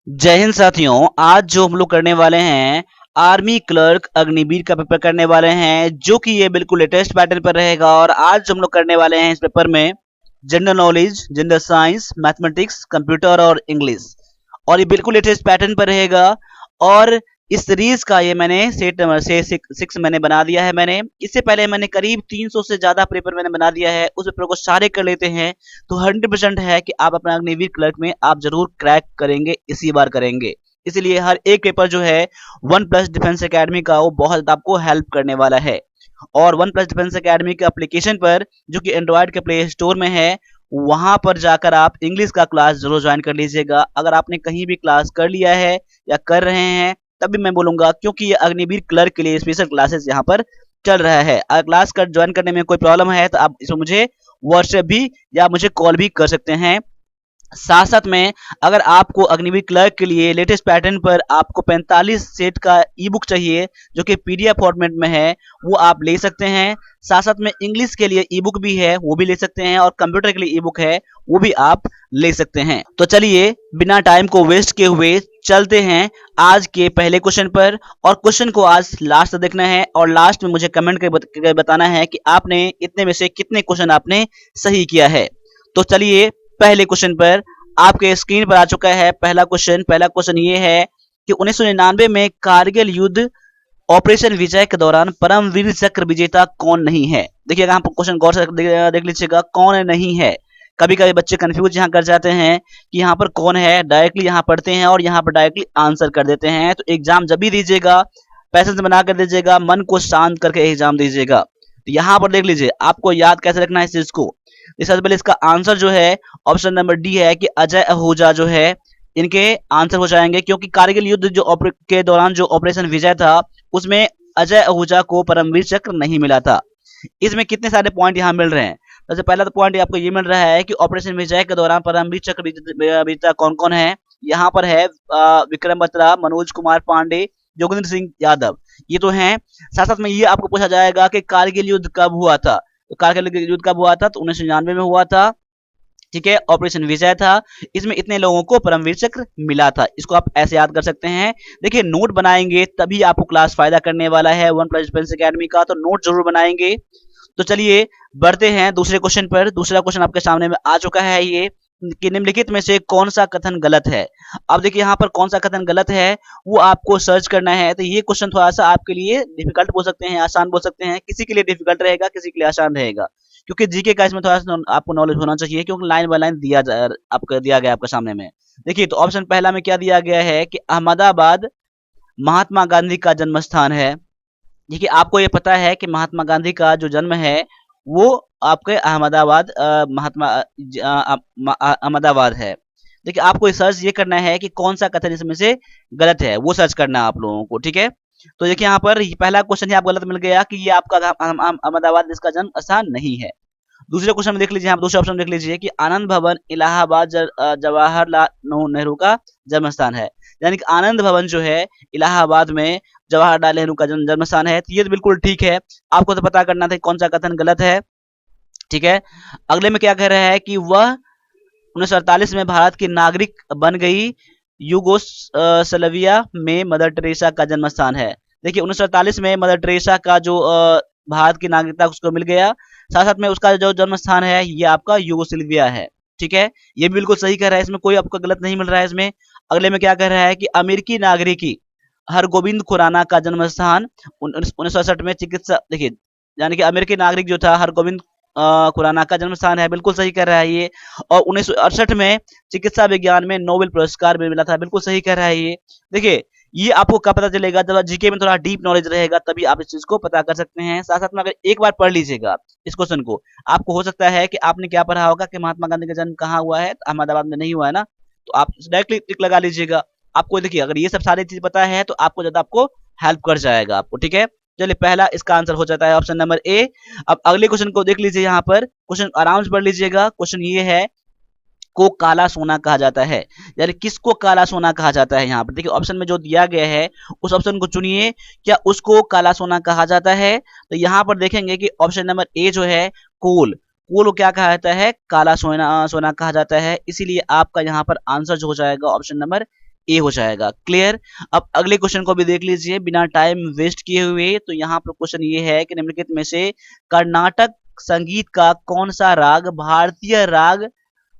जय हिंद साथियों। आज जो हम लोग करने वाले हैं आर्मी क्लर्क अग्निवीर का पेपर करने वाले हैं, जो कि ये बिल्कुल लेटेस्ट पैटर्न पर रहेगा। और आज जो हम लोग करने वाले हैं इस पेपर में general knowledge, general science, mathematics, computer और इंग्लिश, और ये बिल्कुल लेटेस्ट पैटर्न पर रहेगा। और इस सीरीज का ये मैंने सेट नंबर से सिक्स मैंने बना दिया है। मैंने इससे पहले मैंने करीब 300 से ज्यादा पेपर मैंने बना दिया है। उस पेपर को सारे कर लेते हैं तो 100% है कि आप अपना अग्निवीर क्लर्क में आप जरूर क्रैक करेंगे, इसी बार करेंगे। इसलिए हर एक पेपर जो है वन प्लस डिफेंस एकेडमी का वो बहुत आपको हेल्प करने वाला है। और वन प्लस डिफेंस एकेडमी के एप्लीकेशन पर, जो कि एंड्रॉयड के प्ले स्टोर में है, वहां पर जाकर आप इंग्लिश का क्लास जरूर ज्वाइन कर लीजिएगा। अगर आपने कहीं भी क्लास कर लिया है या कर रहे हैं तब भी मैं बोलूंगा, क्योंकि ये अग्निवीर क्लर्क के लिए स्पेशल क्लासेस यहाँ पर चल रहा है। अगर क्लास कर ज्वाइन करने में कोई प्रॉब्लम है तो आप इसमें मुझे व्हाट्सएप भी या मुझे कॉल भी कर सकते हैं। साथ साथ में अगर आपको अग्निवीर क्लर्क के लिए लेटेस्ट पैटर्न पर आपको 45 सेट का ई बुक चाहिए, जो कि पीडीएफ फॉर्मेट में है, वो आप ले सकते हैं। साथ साथ में इंग्लिश के लिए ई बुक भी है, वो भी ले सकते हैं। और कंप्यूटर के लिए ई बुक है, वो भी आप ले सकते हैं। तो चलिए बिना टाइम को वेस्ट किए हुए चलते हैं आज के पहले क्वेश्चन पर। और क्वेश्चन को आज लास्ट तक देखना है और लास्ट में मुझे कमेंट करके बताना है कि आपने इतने में से कितने क्वेश्चन आपने सही किया है। तो चलिए पहले क्वेश्चन पर, आपके स्क्रीन पर आ चुका है पहला क्वेश्चन। पहला क्वेश्चन ये है कि 1999 में कारगिल युद्ध ऑपरेशन विजय के दौरान परमवीर चक्र विजेता कौन नहीं है। देखिए यहाँ पर क्वेश्चन गौर से देख लीजिएगा, कौन नहीं है। कभी कभी बच्चे कंफ्यूज यहाँ कर जाते हैं कि यहाँ पर कौन है, डायरेक्टली यहाँ पढ़ते हैं और यहाँ पर डायरेक्टली आंसर कर देते हैं। तो एग्जाम जब भी दीजिएगा पैसेंस बना कर दीजिएगा, मन को शांत करके एग्जाम दीजिएगा। तो यहाँ पर देख लीजिए आपको याद कैसे रखना है इस चीज को। सबसे पहले इसका आंसर जो है ऑप्शन नंबर डी है कि अजय आहूजा जो है इनके आंसर हो जाएंगे, क्योंकि कारगिल युद्ध जो के दौरान जो ऑपरेशन विजय था उसमें अजय आहूजा को परमवीर चक्र नहीं मिला था। इसमें कितने सारे पॉइंट यहाँ मिल रहे हैं। सबसे पहला तो पॉइंट आपको ये मिल रहा है कि ऑपरेशन विजय के दौरान परमवीर चक्र विजेता कौन कौन है। यहाँ पर है विक्रम बत्रा, मनोज कुमार पांडे, जोगिंदर सिंह यादव, ये तो हैं। साथ साथ में ये आपको पूछा जाएगा कि कारगिल युद्ध कब हुआ था। तो कारगिल युद्ध कब हुआ था, तो 1999 में हुआ था। ठीक है, ऑपरेशन विजय था, इसमें इतने लोगों को परमवीर चक्र मिला था। इसको आप ऐसे याद कर सकते हैं। देखिए नोट बनाएंगे तभी आपको क्लास फायदा करने वाला है वन प्लस डिफेंस एकेडमी का, तो नोट जरूर बनाएंगे। तो चलिए बढ़ते हैं दूसरे क्वेश्चन पर। दूसरा क्वेश्चन आपके सामने में आ चुका है ये कि निम्नलिखित में से कौन सा कथन गलत है। अब देखिए यहाँ पर कौन सा कथन गलत है वो आपको सर्च करना है। तो ये क्वेश्चन थोड़ा सा आपके लिए डिफिकल्ट बोल सकते हैं, आसान बोल सकते हैं। किसी के लिए डिफिकल्ट रहेगा, किसी के लिए आसान रहेगा, क्योंकि जीके का इसमें थोड़ा सा आपको नॉलेज होना चाहिए, क्योंकि लाइन बाय लाइन दिया गया आपके सामने में। देखिए तो ऑप्शन पहला में क्या दिया गया है कि अहमदाबाद महात्मा गांधी का जन्म स्थान है। देखिए आपको ये पता है कि महात्मा गांधी का जो जन्म है वो आपके अहमदाबाद अहमदाबाद है। देखिए आपको सर्च ये करना है कि कौन सा कथन इसमें से गलत है, वो सर्च करना है आप लोगों को। ठीक है, तो देखिए यहाँ पर पहला क्वेश्चन ही आपको गलत मिल गया कि ये आपका अहमदाबाद इसका जन्म स्थान नहीं है। दूसरे क्वेश्चन में देख लीजिए, आप दूसरे ऑप्शन में देख लीजिए कि आनंद भवन इलाहाबाद जवाहरलाल नेहरू का जन्म स्थान है। यानी कि आनंद भवन जो है इलाहाबाद में जवाहरलाल नेहरू का जन्म स्थान है। तो ये तो बिल्कुल ठीक है, आपको तो पता करना था कौन सा कथन गलत है। ठीक है, अगले में क्या कह रहा है कि वह 1948 में भारत की नागरिक बन गई, यूगोस्लाविया में मदर टेरेसा का जन्म स्थान है। देखिए 1948 में मदर टेरेसा का जो भारत की नागरिकता उसको मिल गया। साथ साथ में उसका जो जन्म स्थान है ये आपका यूगोस्लाविया है। ठीक है, ये भी बिल्कुल सही कह रहा है, इसमें कोई आपको गलत नहीं मिल रहा है इसमें। अगले में क्या कह रहा है कि अमेरिकी नागरिकी हरगोविंद खुराना का जन्म स्थान 1967 में चिकित्सा, देखिए यानी कि अमेरिकी नागरिक जो था हरगोविंद खुराना का जन्म स्थान है, बिल्कुल सही कह रहा है ये। और 1968 में चिकित्सा विज्ञान में नोबेल पुरस्कार भी मिला था, बिल्कुल सही कह रहा है ये। देखिए ये आपको कब पता चलेगा, जब जीके में थोड़ा डीप नॉलेज रहेगा तभी आप इस चीज को पता कर सकते हैं। साथ साथ में अगर एक बार पढ़ लीजिएगा इस क्वेश्चन को, आपको हो सकता है कि आपने क्या पढ़ा होगा कि महात्मा गांधी का जन्म कहाँ हुआ है, तो अहमदाबाद में नहीं हुआ है ना, तो आप डायरेक्टली टिक लगा लीजिएगा। आपको देखिए अगर ये सब सारी चीज पता है तो आपको ज्यादा आपको हेल्प कर जाएगा आपको। ठीक है, चलिए पहला इसका आंसर हो जाता है ऑप्शन नंबर ए। अब अगले क्वेश्चन को देख लीजिए, यहाँ पर क्वेश्चन आराम से पढ़ लीजिएगा। क्वेश्चन ये है को काला सोना कहा जाता है, यानी किसको काला सोना कहा जाता है। यहाँ पर देखिए ऑप्शन में जो दिया गया है उस ऑप्शन को चुनिए, क्या उसको काला सोना कहा जाता है। तो यहाँ पर देखेंगे कि ऑप्शन नंबर ए जो है कोल को क्या कहा जाता है, काला सोना कहा जाता है। इसीलिए आपका यहाँ पर आंसर जो हो जाएगा ऑप्शन नंबर ए हो जाएगा। क्लियर। अब अगले क्वेश्चन को भी देख लीजिए बिना टाइम वेस्ट किए हुए। तो यहाँ पर क्वेश्चन ये है कि निम्नलिखित में से कर्नाटक संगीत का कौन सा राग भारतीय राग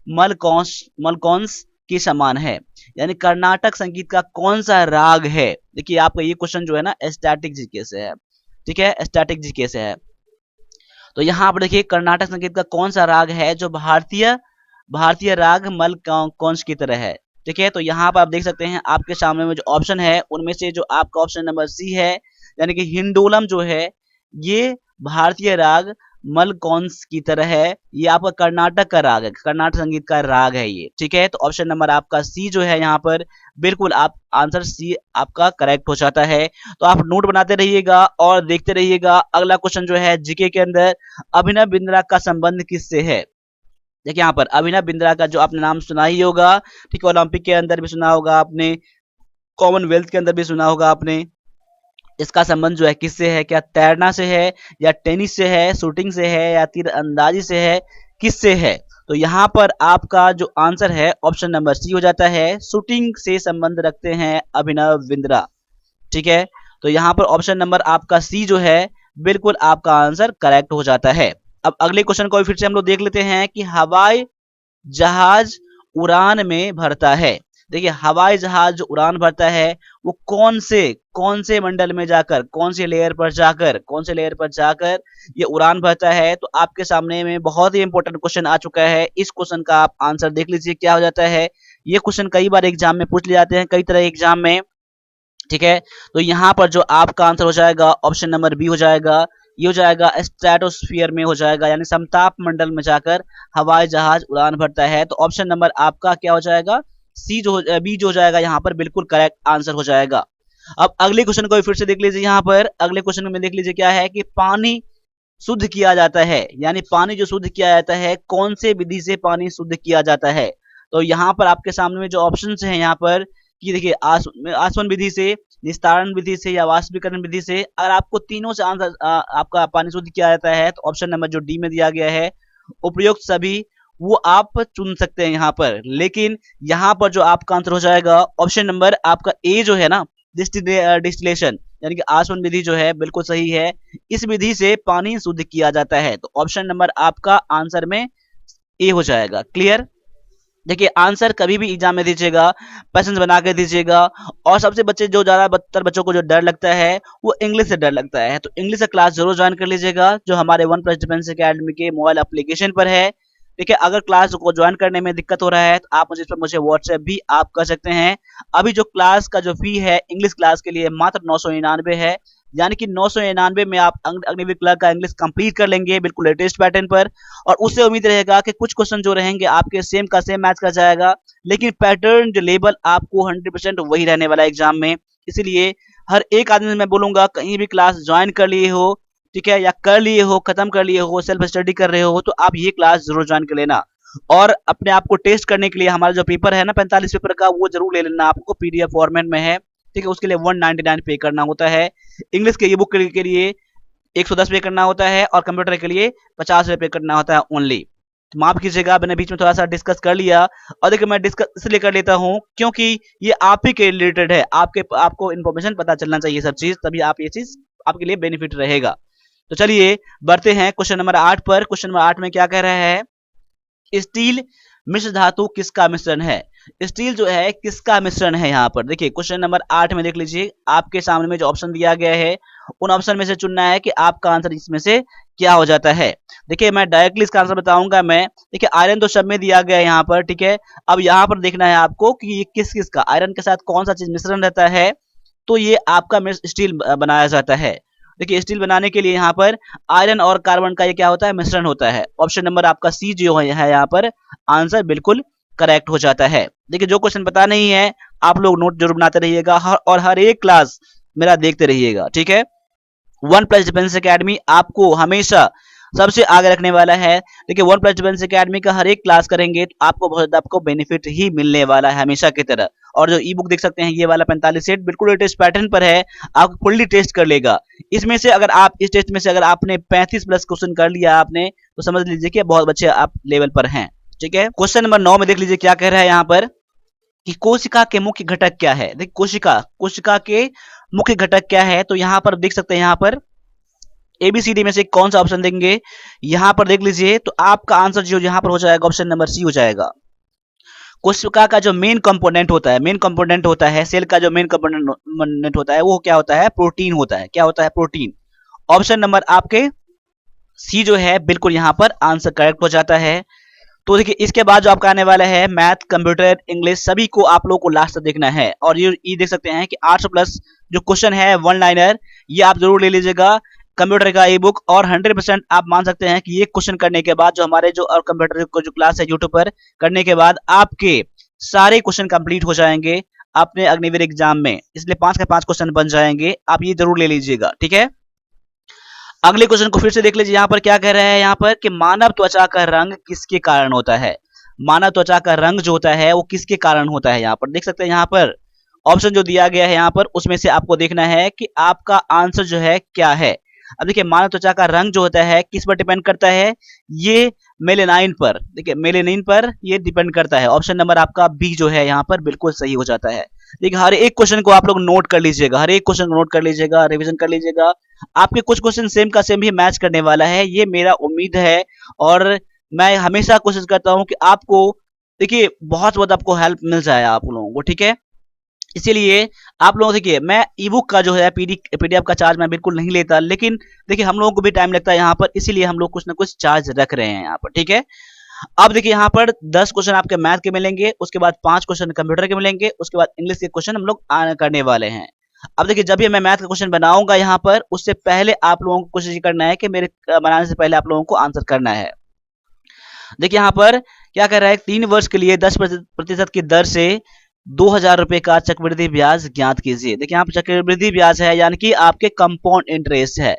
मलकौंस के समान है। यानी कर्नाटक संगीत का कौन सा राग है। देखिए आपका ये क्वेश्चन जो है ना स्टैटिक जीके से है, ठीक है, स्टैटिक जीके से है। तो यहाँ पर देखिए कर्नाटक संगीत का कौन सा राग है जो भारतीय राग मलकौंस की तरह है। ठीक है, तो यहाँ पर आप देख सकते हैं आपके सामने में जो ऑप्शन है उनमें से जो आपका ऑप्शन नंबर सी है, यानी कि हिंडोलम जो है ये भारतीय राग मलकौंस की तरह है। ये आपका कर्नाटक का राग है, कर्नाटक संगीत का राग है ये। ठीक है, तो ऑप्शन नंबर आपका सी जो है यहाँ पर बिल्कुल आप आंसर सी आपका करेक्ट हो जाता है। तो आप नोट बनाते रहिएगा और देखते रहिएगा। अगला क्वेश्चन जो है जीके के अंदर, अभिनव बिंद्रा का संबंध किससे है। देखिए यहाँ पर अभिनव बिंद्रा का जो आपने नाम सुना ही होगा, ठीक है, ओलंपिक के अंदर भी सुना होगा आपने, कॉमनवेल्थ के अंदर भी सुना होगा आपने। इसका संबंध जो है किससे है, क्या तैरना से है या टेनिस से है, शूटिंग से है या तीरंदाजी से है, किससे है। तो यहाँ पर आपका जो आंसर है ऑप्शन नंबर सी हो जाता है, शूटिंग से संबंध रखते हैं अभिनव बिंद्रा। ठीक है, तो यहाँ पर ऑप्शन नंबर आपका सी जो है बिल्कुल आपका आंसर करेक्ट हो जाता है। अब अगले क्वेश्चन को फिर से हम लोग देख लेते हैं कि हवाई जहाज उड़ान में भरता है। देखिए हवाई जहाज जो उड़ान भरता है वो कौन से मंडल में जाकर, कौन से लेयर पर जाकर ये उड़ान भरता है। तो आपके सामने में बहुत ही इंपॉर्टेंट क्वेश्चन आ चुका है। इस क्वेश्चन का आप आंसर देख लीजिए क्या हो जाता है। ये क्वेश्चन कई बार एग्जाम में पूछ लिए जाते हैं, कई तरह एग्जाम में। ठीक है, तो यहाँ पर जो आपका आंसर हो जाएगा ऑप्शन नंबर बी हो जाएगा। ये हो जाएगा स्ट्रेटोस्फीयर में हो जाएगा, यानी समताप मंडल में जाकर हवाई जहाज उड़ान भरता है। तो ऑप्शन नंबर आपका क्या हो जाएगा, सी जो बी जो हो जाएगा यहाँ पर बिल्कुल करेक्ट आंसर हो जाएगा। अब अगले क्वेश्चन को फिर से देख लीजिए। यहाँ पर अगले क्वेश्चन में देख लीजिए क्या है कि पानी शुद्ध किया जाता है, यानी पानी जो शुद्ध किया जाता है कौन से विधि से पानी शुद्ध किया जाता है। तो यहाँ पर आपके सामने में जो ऑप्शन हैं यहाँ पर कि देखिए आसवन विधि से, निस्तारण विधि से या वाष्पीकरण विधि से। अगर आपको तीनों से आंसर आपका पानी शुद्ध किया जाता है तो ऑप्शन नंबर जो डी में दिया गया है उपयुक्त सभी वो आप चुन सकते हैं यहाँ पर। लेकिन यहाँ पर जो आपका आंसर हो जाएगा ऑप्शन नंबर आपका ए जो है ना, डिस्टिलेशन यानी कि आसवन विधि जो है बिल्कुल सही है। इस विधि से पानी शुद्ध किया जाता है। तो ऑप्शन नंबर आपका आंसर में ए हो जाएगा। क्लियर। देखिए आंसर कभी भी एग्जाम में दीजिएगा पैसेंस बना के दीजिएगा। और सबसे जो ज्यादा बच्चों को जो डर लगता है वो इंग्लिश से डर लगता है, तो इंग्लिश का क्लास जरूर ज्वाइन कर लीजिएगा जो हमारे वन प्लस डिफेंस एकेडमी के मोबाइल एप्लीकेशन पर है। ठीक है, अगर क्लास को ज्वाइन करने में दिक्कत हो रहा है तो आप मुझे व्हाट्सएप भी आप कर सकते हैं। अभी जो क्लास का जो फी है इंग्लिश क्लास के लिए मात्र 999 है, यानी कि 999 में आप अग्निवीर क्लर्क का इंग्लिश कंप्लीट कर लेंगे बिल्कुल लेटेस्ट पैटर्न पर। और उससे उम्मीद रहेगा कि कुछ क्वेश्चन जो रहेंगे आपके सेम का सेम मैच कर जाएगा, लेकिन पैटर्न जो लेवल आपको 100% वही रहने वाला है एग्जाम में। इसलिए हर एक आदमी से मैं बोलूंगा कहीं भी क्लास ज्वाइन कर लिए हो, ठीक है, या कर लिए हो, खत्म कर लिए हो, सेल्फ स्टडी कर रहे हो, तो आप ये क्लास जरूर ज्वाइन कर लेना। और अपने आप को टेस्ट करने के लिए हमारा जो पेपर है ना 45 पेपर का, वो जरूर ले लेना, आपको पीडीएफ फॉर्मेट में है। ठीक है, उसके लिए 199 पे करना होता है। इंग्लिश के ई बुक के लिए 110 पे करना होता है और कंप्यूटर के लिए 50 पे करना होता है ओनली। तो माफ कीजिएगा मैंने बीच में थोड़ा सा डिस्कस कर लिया। और देखिए मैं डिस्कस इसलिए कर लेता हूँ क्योंकि ये आप ही के रिलेटेड है, आपको इन्फॉर्मेशन पता चलना चाहिए सब चीज, तभी आप ये चीज आपके लिए बेनिफिट रहेगा। तो चलिए बढ़ते हैं क्वेश्चन नंबर 8 पर। क्वेश्चन नंबर 8 में क्या कह रहा है, स्टील मिश्र धातु किसका मिश्रण है। स्टील जो है किसका मिश्रण है। यहाँ पर देखिए क्वेश्चन नंबर 8 में देख लीजिए आपके सामने में जो ऑप्शन दिया गया है उन ऑप्शन में से चुनना है कि आपका आंसर इसमें से क्या हो जाता है। देखिए मैं डायरेक्टली इसका आंसर बताऊंगा मैं। देखिए आयरन तो सब में दिया गया है यहाँ पर, ठीक है। अब यहाँ पर देखना है आपको कि ये किस का आयरन के साथ कौन सा चीज मिश्रण रहता है, तो ये आपका स्टील बनाया जाता है। देखिए स्टील बनाने के लिए यहाँ पर आयरन और कार्बन का ये क्या होता है, मिश्रण होता है। ऑप्शन नंबर आपका सी जो है यहाँ पर आंसर बिल्कुल करेक्ट हो जाता है। देखिए जो क्वेश्चन पता नहीं है आप लोग नोट जरूर बनाते रहिएगा और हर एक क्लास मेरा देखते रहिएगा, ठीक है। वन प्लस डिफेंस एकेडमी आपको हमेशा सबसे आगे रखने वाला है। देखिए वन प्लस डिफेंस एकेडमी का हर एक क्लास करेंगे तो आपको बहुत ज्यादा आपको बेनिफिट ही मिलने वाला है हमेशा की तरह। और जो ई बुक देख सकते हैं ये वाला 45 सेट बिल्कुल लेटेस्ट पैटर्न पर है, आपको फुल्ली टेस्ट कर लेगा। इसमें से अगर आप इस टेस्ट में से अगर आपने 35 प्लस क्वेश्चन कर लिया आपने, तो समझ लीजिए कि बहुत अच्छे आप लेवल पर हैं, ठीक है। क्वेश्चन नंबर 9 में देख लीजिए क्या कह रहा है यहाँ पर कि कोशिका के मुख्य घटक क्या है। देखिए कोशिका के मुख्य घटक क्या है, तो यहां पर देख सकते हैं, यहां पर एबीसीडी में से कौन सा ऑप्शन देंगे, यहां पर देख लीजिए, तो आपका आंसर जो यहां पर हो जाएगा ऑप्शन नंबर सी हो जाएगा। कोशिका का जो मेन कंपोनेंट होता है सेल का जो मेन कंपोनेंट होता है वो क्या होता है, प्रोटीन होता है। क्या होता है, प्रोटीन। ऑप्शन नंबर आपके सी जो है बिल्कुल यहां पर आंसर करेक्ट हो जाता है। तो देखिए इसके बाद जो आपका आने वाला है मैथ, कंप्यूटर, इंग्लिश, सभी को आप लोगों को लास्ट तक देखना है। और ये देख सकते हैं कि 800 प्लस जो क्वेश्चन है वन लाइनर, ये आप जरूर ले लीजिएगा कंप्यूटर का ई बुक। और 100% आप मान सकते हैं कि ये क्वेश्चन करने के बाद जो हमारे जो और कंप्यूटर को जो क्लास है यूट्यूब पर करने के बाद आपके सारे क्वेश्चन कंप्लीट हो जाएंगे अपने अग्निवीर एग्जाम में, इसलिए 5 के 5 क्वेश्चन बन जाएंगे। आप ये जरूर ले लीजिएगा, ठीक है। अगले क्वेश्चन को फिर से देख लीजिए, यहाँ पर क्या कह रहा है, यहाँ पर कि मानव त्वचा का रंग किसके कारण होता है। मानव त्वचा का रंग जो होता है वो किसके कारण होता है, यहाँ पर देख सकते हैं। यहाँ पर ऑप्शन जो दिया गया है यहाँ पर, उसमें से आपको देखना है कि आपका आंसर जो है क्या है। अब देखिए मानव त्वचा का रंग जो होता है किस पर डिपेंड करता है, ये मेलेनाइन पर, देखिए मेलेनिन पर ये डिपेंड करता है। ऑप्शन नंबर आपका बी जो है यहाँ पर बिल्कुल सही हो जाता है। देखिए हर एक क्वेश्चन को आप लोग नोट कर लीजिएगा, हर एक क्वेश्चन को नोट कर लीजिएगा, रिवीजन कर लीजिएगा। आपके कुछ क्वेश्चन सेम का सेम ही मैच करने वाला है, ये मेरा उम्मीद है। और मैं हमेशा कोशिश करता हूं कि आपको देखिए बहुत बहुत आपको हेल्प मिल जाए आप लोगों को, ठीक है। इसीलिए आप लोग देखिए मैं ई बुक का जो है पीडीएफ का चार्ज मैं बिल्कुल नहीं लेता, लेकिन देखिए हम लोगों को भी टाइम लगता है यहाँ पर, इसीलिए हम लोग कुछ ना कुछ चार्ज रख रहे हैं यहाँ पर, ठीक है। अब देखिए यहाँ पर 10 क्वेश्चन आपके मैथ के मिलेंगे, उसके बाद 5 क्वेश्चन कंप्यूटर के मिलेंगे, उसके बाद इंग्लिश के क्वेश्चन हम लोग करने वाले हैं। अब देखिए जब भी मैं मैथ का क्वेश्चन बनाऊंगा यहाँ पर, उससे पहले आप लोगों को कोशिश करना है कि मेरे बनाने से पहले आप लोगों को आंसर करना है। देखिए यहाँ पर क्या कर रहा है, 3 वर्ष के लिए 10% की दर से 2000 रुपए का चक्रवृद्धि ब्याज ज्ञात कीजिए। देखिए यहाँ पर चक्रवृद्धि ब्याज है यानी कि आपके कंपाउंड इंटरेस्ट है।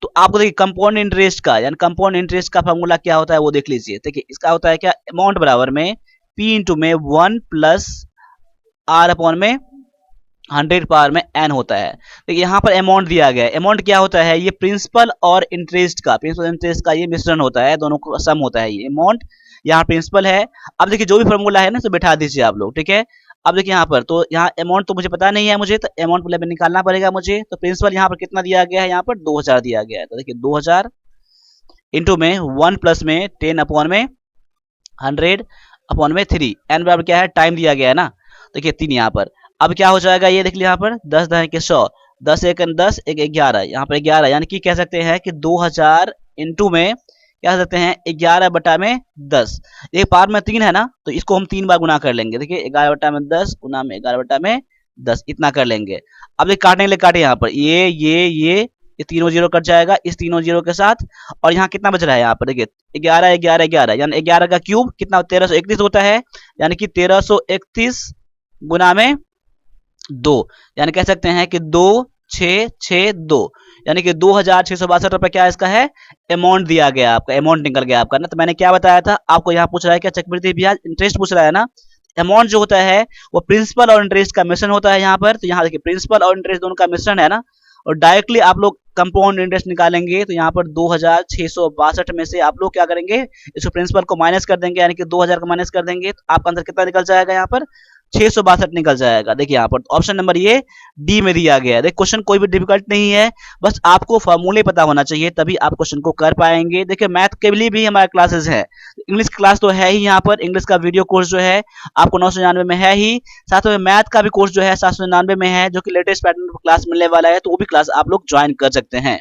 तो आपको देखिए कंपाउंड इंटरेस्ट का यानी कंपाउंड इंटरेस्ट का फॉर्मूला क्या होता है वो देख लीजिए। देखिए इसका होता है क्या, अमाउंट बराबर में पी इंटू में 1 प्लस आर अपॉन में 100 पावर में एन होता है। देखिए यहाँ पर अमाउंट दिया गया है, अमाउंट क्या होता है, ये प्रिंसिपल और इंटरेस्ट का ये मिश्रण होता है, दोनों का सम होता है ये अमाउंट। यहाँ प्रिंसिपल है। अब देखिए जो भी फॉर्मूला है ना तो बैठा दीजिए आप लोग, ठीक है। अब देखिए यहाँ पर तो यहाँ अमाउंट तो मुझे पता नहीं है, मुझे तो अमाउंट पहले निकालना पड़ेगा मुझे। तो प्रिंसिपल यहाँ पर कितना दिया गया है, यहाँ पर 2000 दिया गया है। तो देखिए 2000 इंटू में 1 प्लस में 10 अपॉन में 100 अपॉन में 3, एन बराबर क्या है, टाइम दिया गया है ना, देखिए 3 यहाँ पर। अब क्या हो जाएगा ये देख लीजिए यहाँ पर 10 10 के 100, 10 एक 10 एक 11, यहाँ पर 11 यानी कि कह सकते हैं कि 2000 इंटू में क्या सकते हैं 11 बटा में 10। ये पावर में 3 है ना, तो इसको हम 3 बार गुना कर लेंगे। देखिए 11 बटा में 10 गुना में 11 बटा में 10 इतना कर लेंगे। अब ये काटने के लिए काटे यहाँ पर ये तीनों जीरो कट जाएगा इस तीनों जीरो के साथ। और यहाँ कितना बच रहा है, यहाँ पर देखिए 11 11 11 यानी 11 का क्यूब कितना 1331 होता है, यानी कि 1331 गुना में 2, यानी कह सकते हैं कि 2662, यानी कि 2662 रुपए क्या इसका है, अमाउंट दिया गया आपका, अमाउंट निकल गया आपका ना। तो मैंने क्या बताया था आपको, यहाँ पूछ रहा है क्या, चक्रवृद्धि ब्याज इंटरेस्ट पूछ रहा है ना। अमाउंट जो होता है वो प्रिंसिपल और इंटरेस्ट का मिश्रण होता है यहाँ पर। तो यहाँ देखिए प्रिंसिपल और इंटरेस्ट दोनों का मिश्रण है ना, और डायरेक्टली आप लोग कंपाउंड इंटरेस्ट निकालेंगे। तो यहाँ पर 2662 में से आप लोग क्या करेंगे, इसको प्रिंसिपल को माइनस कर देंगे, यानी कि 2000 को माइनस कर देंगे, तो आपका आंसर कितना निकल जाएगा, यहाँ पर 662 निकल जाएगा। देखिए यहाँ पर ऑप्शन नंबर ये डी में दिया गया है। देखिए क्वेश्चन कोई भी डिफिकल्ट नहीं है, बस आपको फॉर्मूले पता होना चाहिए तभी आप क्वेश्चन को कर पाएंगे। देखिए मैथ के लिए भी हमारे क्लासेस है, इंग्लिश क्लास तो है ही, यहाँ पर इंग्लिश का वीडियो कोर्स जो है आपको 999 में है ही, साथ में मैथ का भी कोर्स जो है 799 में है, जो कि लेटेस्ट पैटर्न क्लास मिलने वाला है, तो वो भी क्लास आप लोग ज्वाइन कर सकते हैं।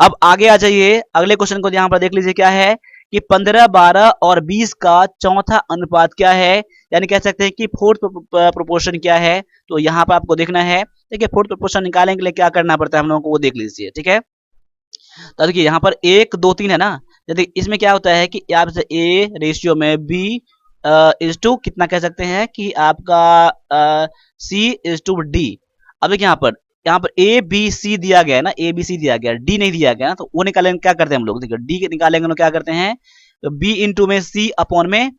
अब आगे आ जाइए, अगले क्वेश्चन को यहाँ पर देख लीजिए क्या है कि 15 12 और 20 का चौथा अनुपात क्या है, यानी कह सकते हैं कि फोर्थ प्रोपोर्शन क्या है। तो यहाँ पर आपको देखना है, देखिए फोर्थ प्रोपोर्शन निकालने के लिए क्या करना पड़ता है हम लोगों को वो देख लीजिए, ठीक है। तो देखिए यहाँ पर 1 2 3 है ना, यदि इसमें क्या होता है कि आप ए रेशियो में बी इज टू कितना कह सकते हैं कि आपका सी इज टू डी। अब देखिए यहाँ पर ए बी सी दिया गया है ना, ए बी सी दिया गया, डी नहीं दिया गया ना, तो वो निकालेंगे क्या करते हैं हम लोग, देखिए डी निकालेंगे तो क्या करते हैं, तो बी इंटू में सी अपॉन में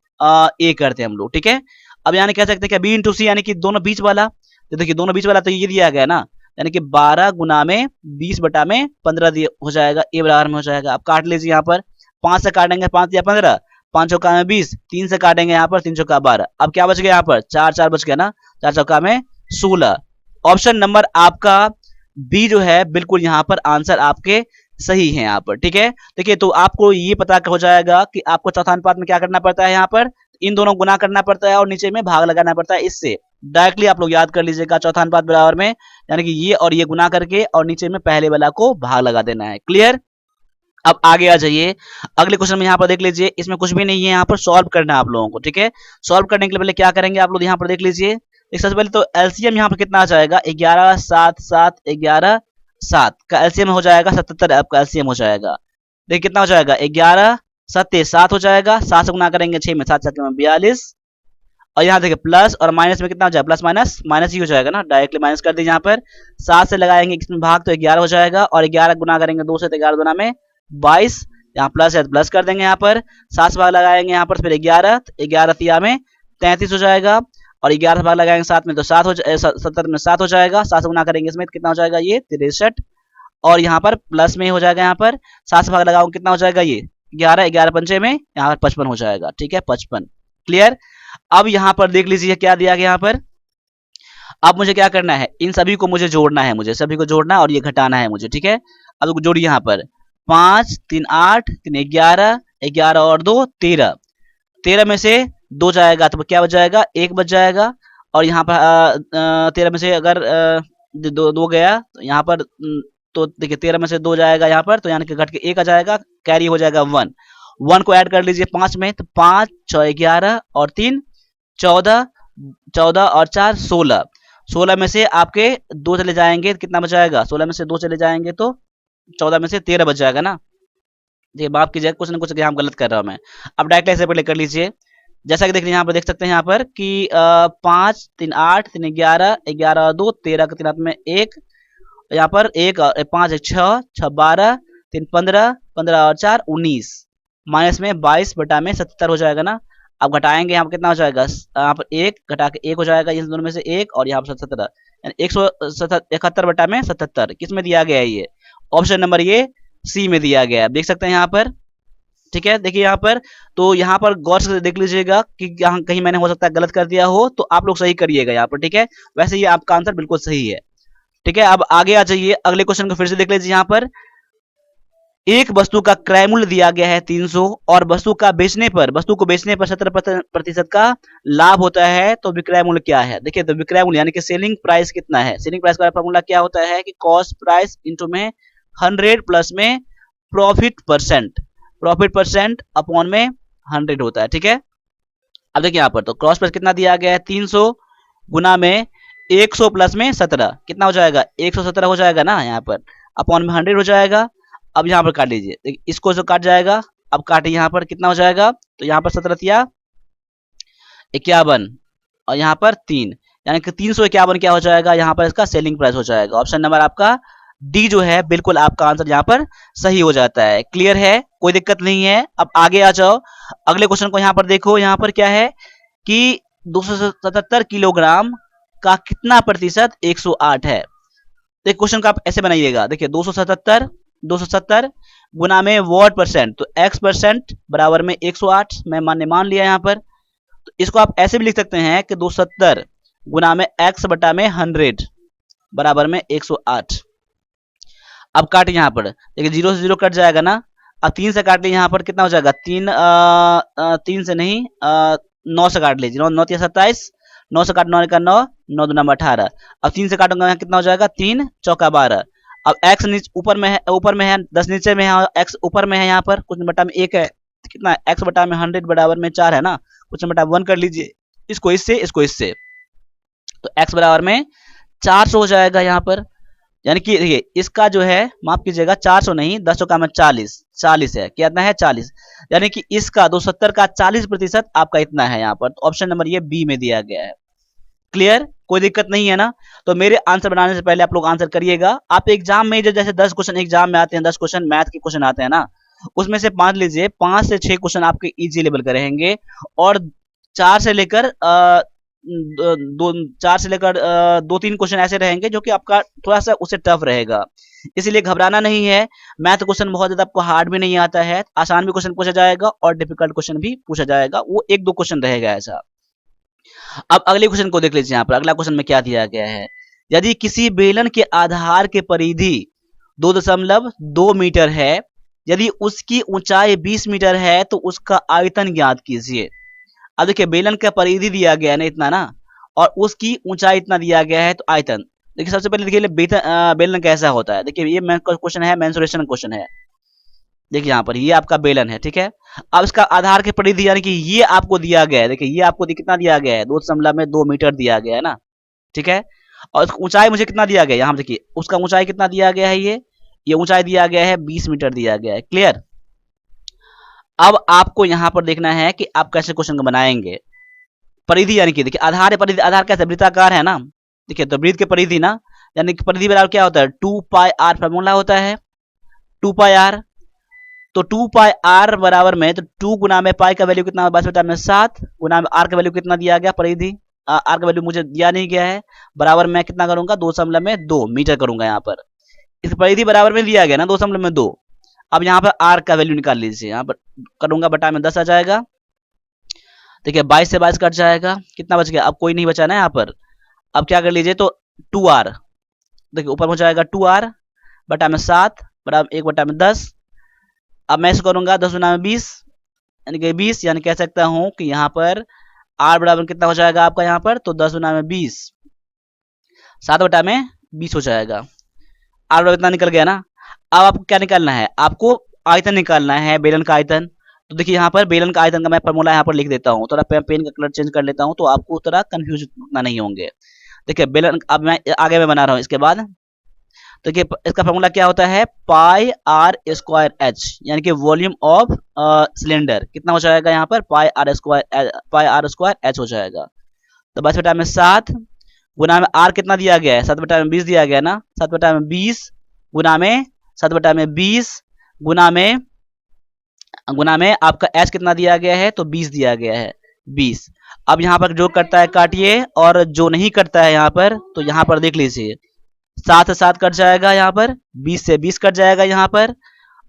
ए करते हैं हम लोग, ठीक है। अब यानी कह सकते हैं कि बी इंटू सी यानी कि दोनों बीच वाला, तो देखिए दोनों बीच वाला तो ये दिया गया ना, यानी कि 12 गुना में 20 बटा में 15 हो जाएगा, ए बराबर में हो जाएगा। अब काट लीजिए यहाँ पर 5 से काटेंगे, 5 या 15, 5 चौका में 20, 3 से काटेंगे यहाँ पर, 3 चौका 12। अब क्या बच गया यहाँ पर, 4 4 बच गया ना, 4 चौका में 16। ऑप्शन नंबर आपका बी जो है बिल्कुल यहाँ पर आंसर आपके सही है यहाँ पर। ठीक है, देखिए तो आपको ये पता हो जाएगा कि आपको चौथा अनुपात में क्या करना पड़ता है, यहाँ पर इन दोनों गुना करना पड़ता है और नीचे में भाग लगाना पड़ता है। इससे डायरेक्टली आप लोग याद कर लीजिएगा, चौथा अनुपात बराबर में यानी कि ये और ये गुना करके और नीचे में पहले वाला को भाग लगा देना है। क्लियर। अब आगे आ जाइए, अगले क्वेश्चन में यहाँ पर देख लीजिए, इसमें कुछ भी नहीं है, यहाँ पर सॉल्व करना है आप लोगों को। ठीक है, सॉल्व करने के लिए पहले क्या करेंगे आप लोग, यहाँ पर देख लीजिए, सबसे पहले तो एलसीएम यहाँ पर कितना आ जाएगा, 11 7 7 11 7 का एलसीएम हो जाएगा 77। आपका एलसीएम हो जाएगा, देखिए कितना हो जाएगा, 11 7 7 हो जाएगा, 7 से गुना करेंगे 6 में, 7 7 में 42। और यहाँ देखिए प्लस और माइनस में कितना हो जाएगा, प्लस माइनस माइनस ही हो जाएगा ना, डायरेक्टली माइनस कर दीजिए। यहाँ पर 7 से लगाएंगे इसमें भाग तो 11 हो जाएगा, और 11 गुना करेंगे 2 से तो 11 गुना में 22। यहाँ प्लस है तो प्लस कर देंगे, यहाँ पर 7 से भाग लगाएंगे यहाँ पर, फिर 11 11 तिया में 33 हो जाएगा, और 11 से भाग लगाएंगे 7 में तो 7 हो 70 में 7 हो जाएगा, 7 से गुना करेंगे इसमें कितना हो जाएगा, ये 63। और यहाँ पर प्लस में हो जाएगा, यहाँ पर 7 से भाग लगाओ कितना हो जाएगा, ये 11 11 पंचे में यहाँ पर 55 हो जाएगा। ठीक है, 55। क्लियर। अब यहाँ पर देख लीजिए क्या दिया गया यहाँ पर, अब मुझे क्या करना है, इन सभी को मुझे जोड़ना है, मुझे सभी को जोड़ना और ये घटाना है मुझे। ठीक है, अब जोड़िए यहाँ पर 5 3 8 3 11 11 और 2 13, 13 में से 2 जाएगा तो क्या बच जाएगा, 1 बच जाएगा। और यहाँ पर 13 में से अगर 2 गया तो यहाँ पर तो देखिए 13 में से 2 जाएगा यहाँ पर, तो यानी कि घट के 1 आ जाएगा, कैरी हो जाएगा 1। 1 को ऐड कर लीजिए 5 में, तो 5 6 11 और 3 14, 14 और 4 16। 16 में से आपके 2 चले जाएंगे कितना बच जाएगा, 16 में से 2 चले जाएंगे तो 14 में से 13 बच जाएगा ना। ये माफ कीजिए, कुछ ना कुछ यहाँ गलत कर रहा हूँ मैं। अब डायरेक्ट ऐसे पहले कर लीजिए, जैसा कि देखिए यहाँ पर देख सकते हैं यहाँ पर कि 5 3 8 3 11 11 और 2 13 के 3 हाथ में 1, यहाँ पर 1 और 5 6 6 12 3 15 15 और 4 19, माइनस में 22 बटा में 77 हो जाएगा ना। अब घटाएंगे यहाँ पर कितना हो जाएगा, यहाँ पर 1 घटा के 1 हो जाएगा, इन दोनों में से 1 और यहाँ पर 77, यानी 171 बटा में 77 किस में दिया गया है, ये ऑप्शन नंबर ये सी में दिया गया है, देख सकते हैं यहाँ पर। ठीक है, देखिए यहाँ पर, तो यहाँ पर गौर से देख लीजिएगा कि यहाँ कहीं मैंने हो सकता है गलत कर दिया हो, तो आप लोग सही करिएगा यहाँ पर। ठीक है, वैसे ये आपका आंसर बिल्कुल सही है। ठीक है, अब आगे आ जाइए, अगले क्वेश्चन को फिर से देख लीजिए। यहाँ पर एक वस्तु का क्रय मूल्य दिया गया है 300 और वस्तु को बेचने पर 17% का लाभ होता है, तो विक्रय मूल्य क्या है। देखिए तो विक्रय मूल्य यानी कि सेलिंग प्राइस कितना है, सेलिंग प्राइस का फॉर्मूला क्या होता है कि कॉस्ट प्राइस इंटू में 100 प्लस में प्रॉफिट परसेंट अपॉन में 100 होता है। ठीक है, अब देखिए यहाँ पर तो क्रॉस प्राइस कितना दिया गया है, 300 गुना में 100 प्लस में 17 कितना हो जाएगा, 117 हो जाएगा ना, यहाँ पर अपॉन में 100 हो जाएगा। अब यहाँ पर काट लीजिए, इसको जो काट जाएगा, अब काटे यहाँ पर कितना हो जाएगा, तो यहाँ पर 17 तिया 51 और यहाँ पर 3, यानी कि 351 क्या हो जाएगा, यहाँ पर इसका सेलिंग प्राइस हो जाएगा। ऑप्शन नंबर आपका डी जो है बिल्कुल आपका आंसर यहाँ पर सही हो जाता है। क्लियर है, कोई दिक्कत नहीं है। अब आगे आ जाओ, अगले क्वेश्चन को यहाँ पर देखो, यहाँ पर क्या है कि 277 किलोग्राम का कितना प्रतिशत 108 है। तो क्वेश्चन का आप ऐसे बनाइएगा, देखिए 270 गुना में वॉट परसेंट, तो x परसेंट बराबर में 108 मैं मान लिया यहाँ पर। तो इसको आप ऐसे भी लिख सकते हैं कि 270 गुना में x बटा में 100 बराबर में 108। अब काटे यहाँ पर, देखिए 0 से 0 कट जाएगा ना। अब 3 से काट लीजिए, यहाँ पर कितना हो जाएगा, 3 से नहीं 9 से काट लीजिए, 9 3 27, 9 से काट 9 का 9, 9 2 18। अब 3 से काटूंगा कितना हो जाएगा, 3 चौका 12। अब x नीचे ऊपर में है 10 नीचे में है, x ऊपर में है, यहाँ पर कुछ बटा में 1 है, कितना x बटा में 100 बराबर में 4 है ना, कुछ बटा 1 कर लीजिए, इसको इससे, तो x बराबर में 400 हो जाएगा यहाँ पर। यानी कि देखिए इसका जो है माफ कीजिएगा 400 नहीं, 10 चौका में 40 है, कितना है 40, यानी कि इसका 270 का 40% आपका इतना है यहाँ पर। तो ऑप्शन नंबर ये बी में दिया गया है। क्लियर, कोई दिक्कत नहीं है ना। तो मेरे आंसर बनाने से पहले आप लोग आंसर करिएगा। आप एग्जाम में जैसे 10 क्वेश्चन एग्जाम में आते हैं, 10 क्वेश्चन मैथ के क्वेश्चन आते हैं ना, उसमें से 5 लीजिए, 5 से 6 क्वेश्चन आपके इजी लेवल के रहेंगे और 4 से लेकर दो 4 से लेकर 2-3 क्वेश्चन ऐसे रहेंगे जो कि आपका थोड़ा सा उससे टफ रहेगा, इसीलिए घबराना नहीं है। मैथ क्वेश्चन बहुत ज्यादा आपको हार्ड भी नहीं आता है, आसान भी क्वेश्चन पूछा जाएगा और डिफिकल्ट क्वेश्चन भी पूछा जाएगा, वो 1-2 क्वेश्चन रहेगा ऐसा। अब अगले क्वेश्चन को देख लीजिए। यहाँ पर अगला क्वेश्चन में क्या दिया गया है, यदि किसी बेलन के आधार के परिधि 2.2 मीटर है, यदि उसकी ऊंचाई 20 मीटर है तो उसका आयतन ज्ञात कीजिए। अब देखिए बेलन का परिधि दिया गया है ना इतना ना, और उसकी ऊंचाई इतना दिया गया है तो आयतन। देखिए सबसे पहले देखिए बेलन कैसा होता है। देखिए ये क्वेश्चन है, मेंसुरेशन क्वेश्चन है। देखिए यहाँ पर ये आपका बेलन है, ठीक है। अब इसका आधार के परिधि यानी कि ये आपको दिया गया है। देखिए ये आपको कितना दिया गया है, 2.2 मीटर दिया गया है ना, ठीक है। और ऊंचाई मुझे कितना दिया गया है, यहाँ देखिए उसका ऊंचाई कितना दिया गया है, ये ऊंचाई दिया गया है 20 मीटर दिया गया है। क्लियर। अब आपको यहाँ पर देखना है कि आप कैसे क्वेश्चन को बनाएंगे। परिधि यानी कि देखिए आधार है, परिधि आधार कैसे वृत्ताकार है ना। देखिए तो वृत्त के परिधि ना, यानी कि परिधि बराबर क्या होता है, 2 पाई आर फॉर्मूला होता है, 2 पाई आर। तो 2 पाई आर बराबर में, तो 2 गुना में पाई का वैल्यू कितना, 22/7 गुना में आर का वैल्यू कितना दिया गया, परिधि आर का वैल्यू मुझे दिया नहीं गया है, बराबर मैं कितना करूंगा, 2.2 मीटर करूंगा यहाँ पर। इस परिधि बराबर में दिया गया ना 2.2। अब यहाँ पर आर का वैल्यू निकाल लीजिए, यहाँ पर करूंगा बटा में 10 आ जाएगा। देखिए 22 से 22 कट जाएगा, कितना बच गया, अब कोई नहीं बचा ना यहाँ पर। अब क्या कर लीजिए, तो 2r, देखिए ऊपर हो जाएगा 2r बटा में 7 बराबर 1/10। अब मैं इसको करूंगा 10 गुना में 20 यानी कि 20, यानी कह सकता हूं कि यहाँ पर r बराबर कितना हो जाएगा आपका, यहाँ पर तो 10 गुना में 20, 7/20 हो जाएगा। r बराबर इतना निकल गया ना। अब आपको क्या निकालना है, आपको आयतन निकालना है, बेलन का आयतन। तो देखिए यहाँ पर बेलन का आयतन का मैं फॉर्मूला यहाँ पर लिख देता हूँ, थोड़ा पेन का कलर चेंज कर लेता हूँ तो आपको थोड़ा कंफ्यूज उतना नहीं होंगे। देखिए बेलन, अब मैं आगे में बना रहा हूँ इसके बाद। तो देखिए इसका फॉर्मूला क्या होता है, पाई आर स्क्वायर एच, यानी कि वॉल्यूम ऑफ सिलेंडर कितना हो जाएगा यहाँ पर, पाई आर स्क्वायर एच हो जाएगा। तो 22/7 गुना में आर कितना दिया गया है, 7/20 दिया गया ना, 7/20 गुना में 7/20 गुना में आपका एच कितना दिया गया है, तो 20 दिया गया है, 20। अब यहाँ पर जो करता है काटिए, और जो नहीं करता है यहाँ पर, तो यहाँ पर देख लीजिए 7 से 7 कट जाएगा, यहाँ पर 20 से 20 कट जाएगा यहाँ पर।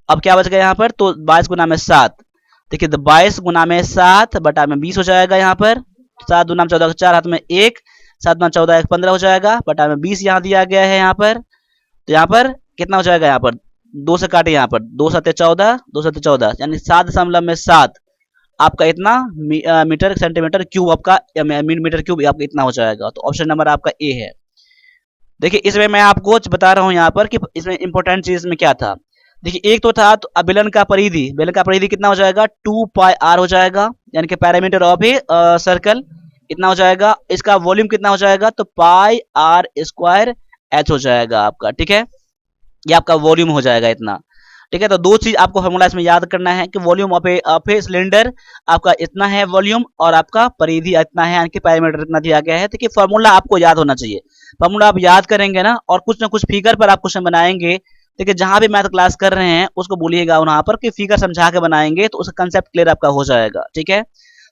अब क्या बच गया यहाँ पर, तो 22 गुना में 7। देखिए तो 22 गुना में 7 बटा में 20 हो जाएगा यहाँ पर। 7 दूना में 14, 4 हाथ में 1, 7 गुना 14 1 15 हो जाएगा, बटा में 20 यहाँ दिया गया है यहाँ पर। तो यहाँ पर कितना हो जाएगा, यहाँ पर 2 से काटे, यहाँ पर 2 7 14, 2 7 14, यानी 7.7 आपका इतना मीटर सेंटीमीटर क्यूब आपका, मीटर क्यूब आपका इतना हो जाएगा। तो ऑप्शन नंबर आपका ए है। देखिए इसमें मैं आपको बता रहा हूं यहाँ पर कि इसमें इंपॉर्टेंट चीज में क्या था। देखिए एक तो था तो बेलन का परिधि कितना हो जाएगा, 2 पाई आर हो जाएगा, यानी कि पैरामीटर ऑफ ए सर्कल इतना हो जाएगा। इसका वॉल्यूम कितना हो जाएगा, तो पाई आर स्क्वायर एच हो जाएगा आपका, ठीक है। ये आपका वॉल्यूम हो जाएगा इतना, ठीक है। तो दो चीज आपको फॉर्मूला इसमें याद करना है कि वॉल्यूम ऑफ ए सिलेंडर आपका इतना है वॉल्यूम, और आपका परिधि इतना है, यानी कि पैरामीटर इतना दिया गया है। देखिए फॉर्मूला आपको याद होना चाहिए, फॉर्मूला आप याद करेंगे ना, और कुछ ना कुछ फिगर पर आप क्वेश्चन बनाएंगे। देखिए जहां भी मैथ क्लास कर रहे हैं उसको बोलिएगा वहां पर कि फिगर समझा के बनाएंगे, तो उसका कंसेप्ट क्लियर आपका हो जाएगा, ठीक है।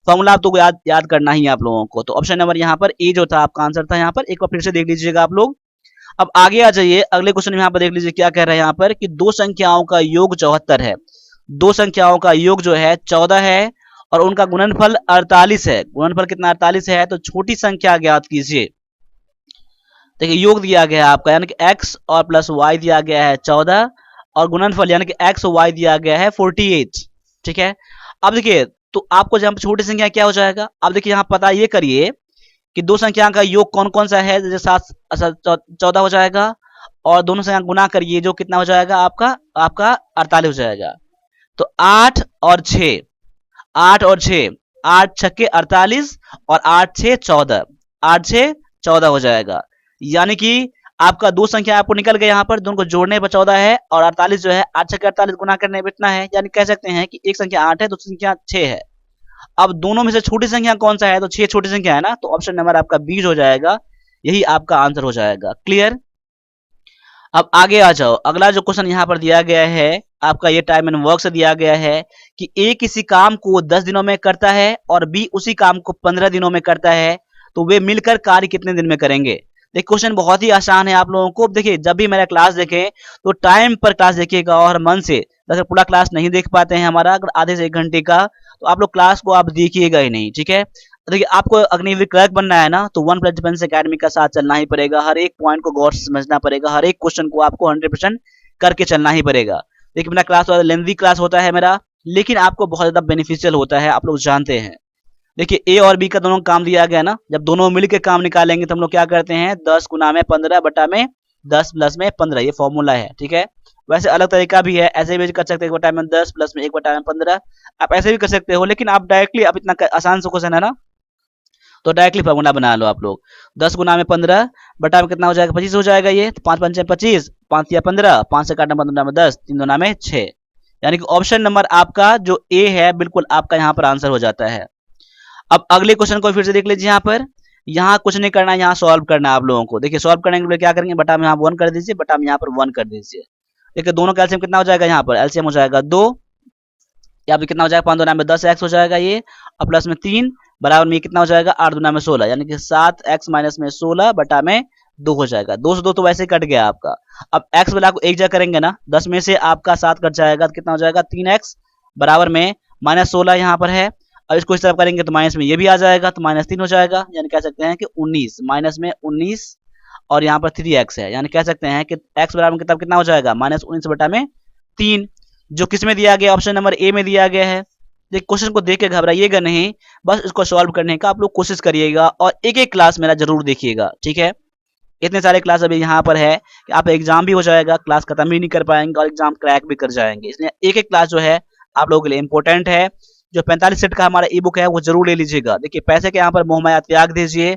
फॉर्मूला आपको याद करना ही है आप लोगों को। तो ऑप्शन नंबर यहाँ पर ए जो था आपका आंसर था यहाँ पर। एक बार फिर से देख लीजिएगा आप लोग। अब आगे आ जाइए, अगले क्वेश्चन में यहाँ पर देख लीजिए क्या कह रहे हैं यहाँ पर, कि दो संख्याओं का योग 74 है। दो संख्याओं का योग जो है 14 है, और उनका गुणनफल 48 है। गुणनफल कितना 48 है, तो छोटी संख्या ज्ञात कीजिए। देखिए योग दिया गया है आपका, यानी कि x और प्लस y दिया गया है 14, और गुणनफल यानी कि x और y दिया गया है 48, ठीक है। अब देखिए तो आपको जब छोटी संख्या क्या हो जाएगा, अब देखिए यहाँ पता ये करिए कि दो संख्या का योग कौन कौन सा है, जैसे 14 हो जाएगा, और दोनों संख्या गुना करिए जो कितना हो जाएगा आपका 48 हो जाएगा। तो 8 और 6, 8 और 6, 8 छक्के 48 और 8 6 14, 8 6 14 हो जाएगा। यानी कि आपका दो संख्या आपको निकल गए यहाँ पर, दोनों को जोड़ने पर 14 है, और 48 जो है 8 छक्के 48 गुना करने पर इतना है। यानी कह सकते हैं कि एक संख्या 8 है, दूसरी संख्या 6 है। अब दोनों में से छोटी संख्या कौन सा है, तो 6 छोटी संख्या है ना, तो ऑप्शन नंबर आपका बी हो जाएगा, यही आपका आंसर हो जाएगा। क्लियर। अब आगे आ जाओ, अगला जो क्वेश्चन यहाँ पर दिया गया है आपका, ये टाइम एंड वर्क से दिया गया है कि ए किसी काम को 10 दिनों में करता है और बी उसी काम को 15 दिनों में करता है, तो वे मिलकर कार्य कितने दिन में करेंगे। देखिए क्वेश्चन बहुत ही आसान है आप लोगों को। देखिए जब भी मेरा क्लास देखें तो टाइम पर क्लास देखिएगा और मन से। अगर पूरा क्लास नहीं देख पाते हैं हमारा, अगर आधे से 1 घंटे का, तो आप लोग क्लास को आप देखिएगा ही नहीं, ठीक है। देखिए आपको अग्निवीर क्लर्क बनना है ना, तो वन प्लस डिफेंस एकेडमी का साथ चलना ही पड़ेगा। हर एक पॉइंट को गौर से समझना पड़ेगा, हर एक क्वेश्चन को आपको 100% करके चलना ही पड़ेगा। देखिए मेरा क्लास लेंथी क्लास होता है मेरा, लेकिन आपको बहुत ज्यादा बेनिफिशियल होता है, आप लोग जानते हैं। देखिए ए और बी का दोनों काम दिया गया ना, जब दोनों मिलकर काम निकालेंगे तो हम लोग क्या करते हैं, 10 गुना में 15 बटा में 10 प्लस में 15, ये फॉर्मूला है, ठीक है। वैसे अलग तरीका भी है, ऐसे भी कर सकते हैं, 1 बटा में 10 प्लस में 1 बटा में 15, आप ऐसे भी कर सकते हो। लेकिन आप डायरेक्टली, आप इतना आसान से क्वेश्चन है ना, तो डायरेक्टली फॉर्मूला बना लो आप लोग। 10 गुना में 15 बटा में कितना हो जाएगा, 25 हो जाएगा। ये तो 5 पंचे 25, 5 या 15, 5 से काटना 15 में 10, 3 दुना में 6, यानी कि ऑप्शन नंबर आपका जो ए है बिल्कुल आपका यहाँ पर आंसर हो जाता है। अब अगले क्वेश्चन को फिर से देख लीजिए। यहाँ पर, यहाँ कुछ नहीं करना है, यहाँ सॉल्व करना है आप लोगों को। देखिए सॉल्व करने के लिए क्या करेंगे, बटा में यहाँ 1 कर दीजिए, बटा में यहाँ पर 1 कर दीजिए। देखिए दोनों का एलसीएम कितना हो जाएगा, यहाँ पर एलसीएम हो जाएगा 2, यहाँ पे कितना हो जाएगा, 5 दुना में 10 एक्स हो जाएगा ये, और प्लस में 3 बराबर में कितना हो जाएगा, 8 दुना में 16, यानी कि 7 एक्स माइनस में 16 बटा में 2 हो जाएगा। 2 से 2 तो वैसे ही कट गया आपका। अब एक्स वाला को एक जगह करेंगे ना, 10 में से आपका 7 कट जाएगा, तो कितना हो जाएगा, 3 एक्स बराबर में माइनस 16 यहाँ पर है। अब इसको इस तरफ करेंगे तो माइनस में ये भी आ जाएगा, तो माइनस 3 हो जाएगा, यानी कह सकते हैं कि 19, माइनस में 19 और यहाँ पर 3x है, यानी कह सकते हैं कि x बराबर में कितना हो जाएगा, माइनस 19 बटा में 3, जो किस में दिया गया, ऑप्शन नंबर ए में दिया गया है। देखिए क्वेश्चन को देख के घबराइएगा नहीं, बस इसको सॉल्व करने का आप लोग कोशिश करिएगा और एक एक क्लास मेरा जरूर देखिएगा, ठीक है। इतने सारे क्लास अभी यहाँ पर है कि आप एग्जाम भी हो जाएगा, क्लास खत्म भी नहीं कर पाएंगे और एग्जाम क्रैक भी कर जाएंगे, इसलिए एक एक क्लास जो है आप लोगों के लिए इंपॉर्टेंट है। जो 45 सेट का हमारा ई बुक है वो जरूर ले लीजिएगा। देखिए पैसे के यहाँ पर मोहमाया त्याग दीजिए।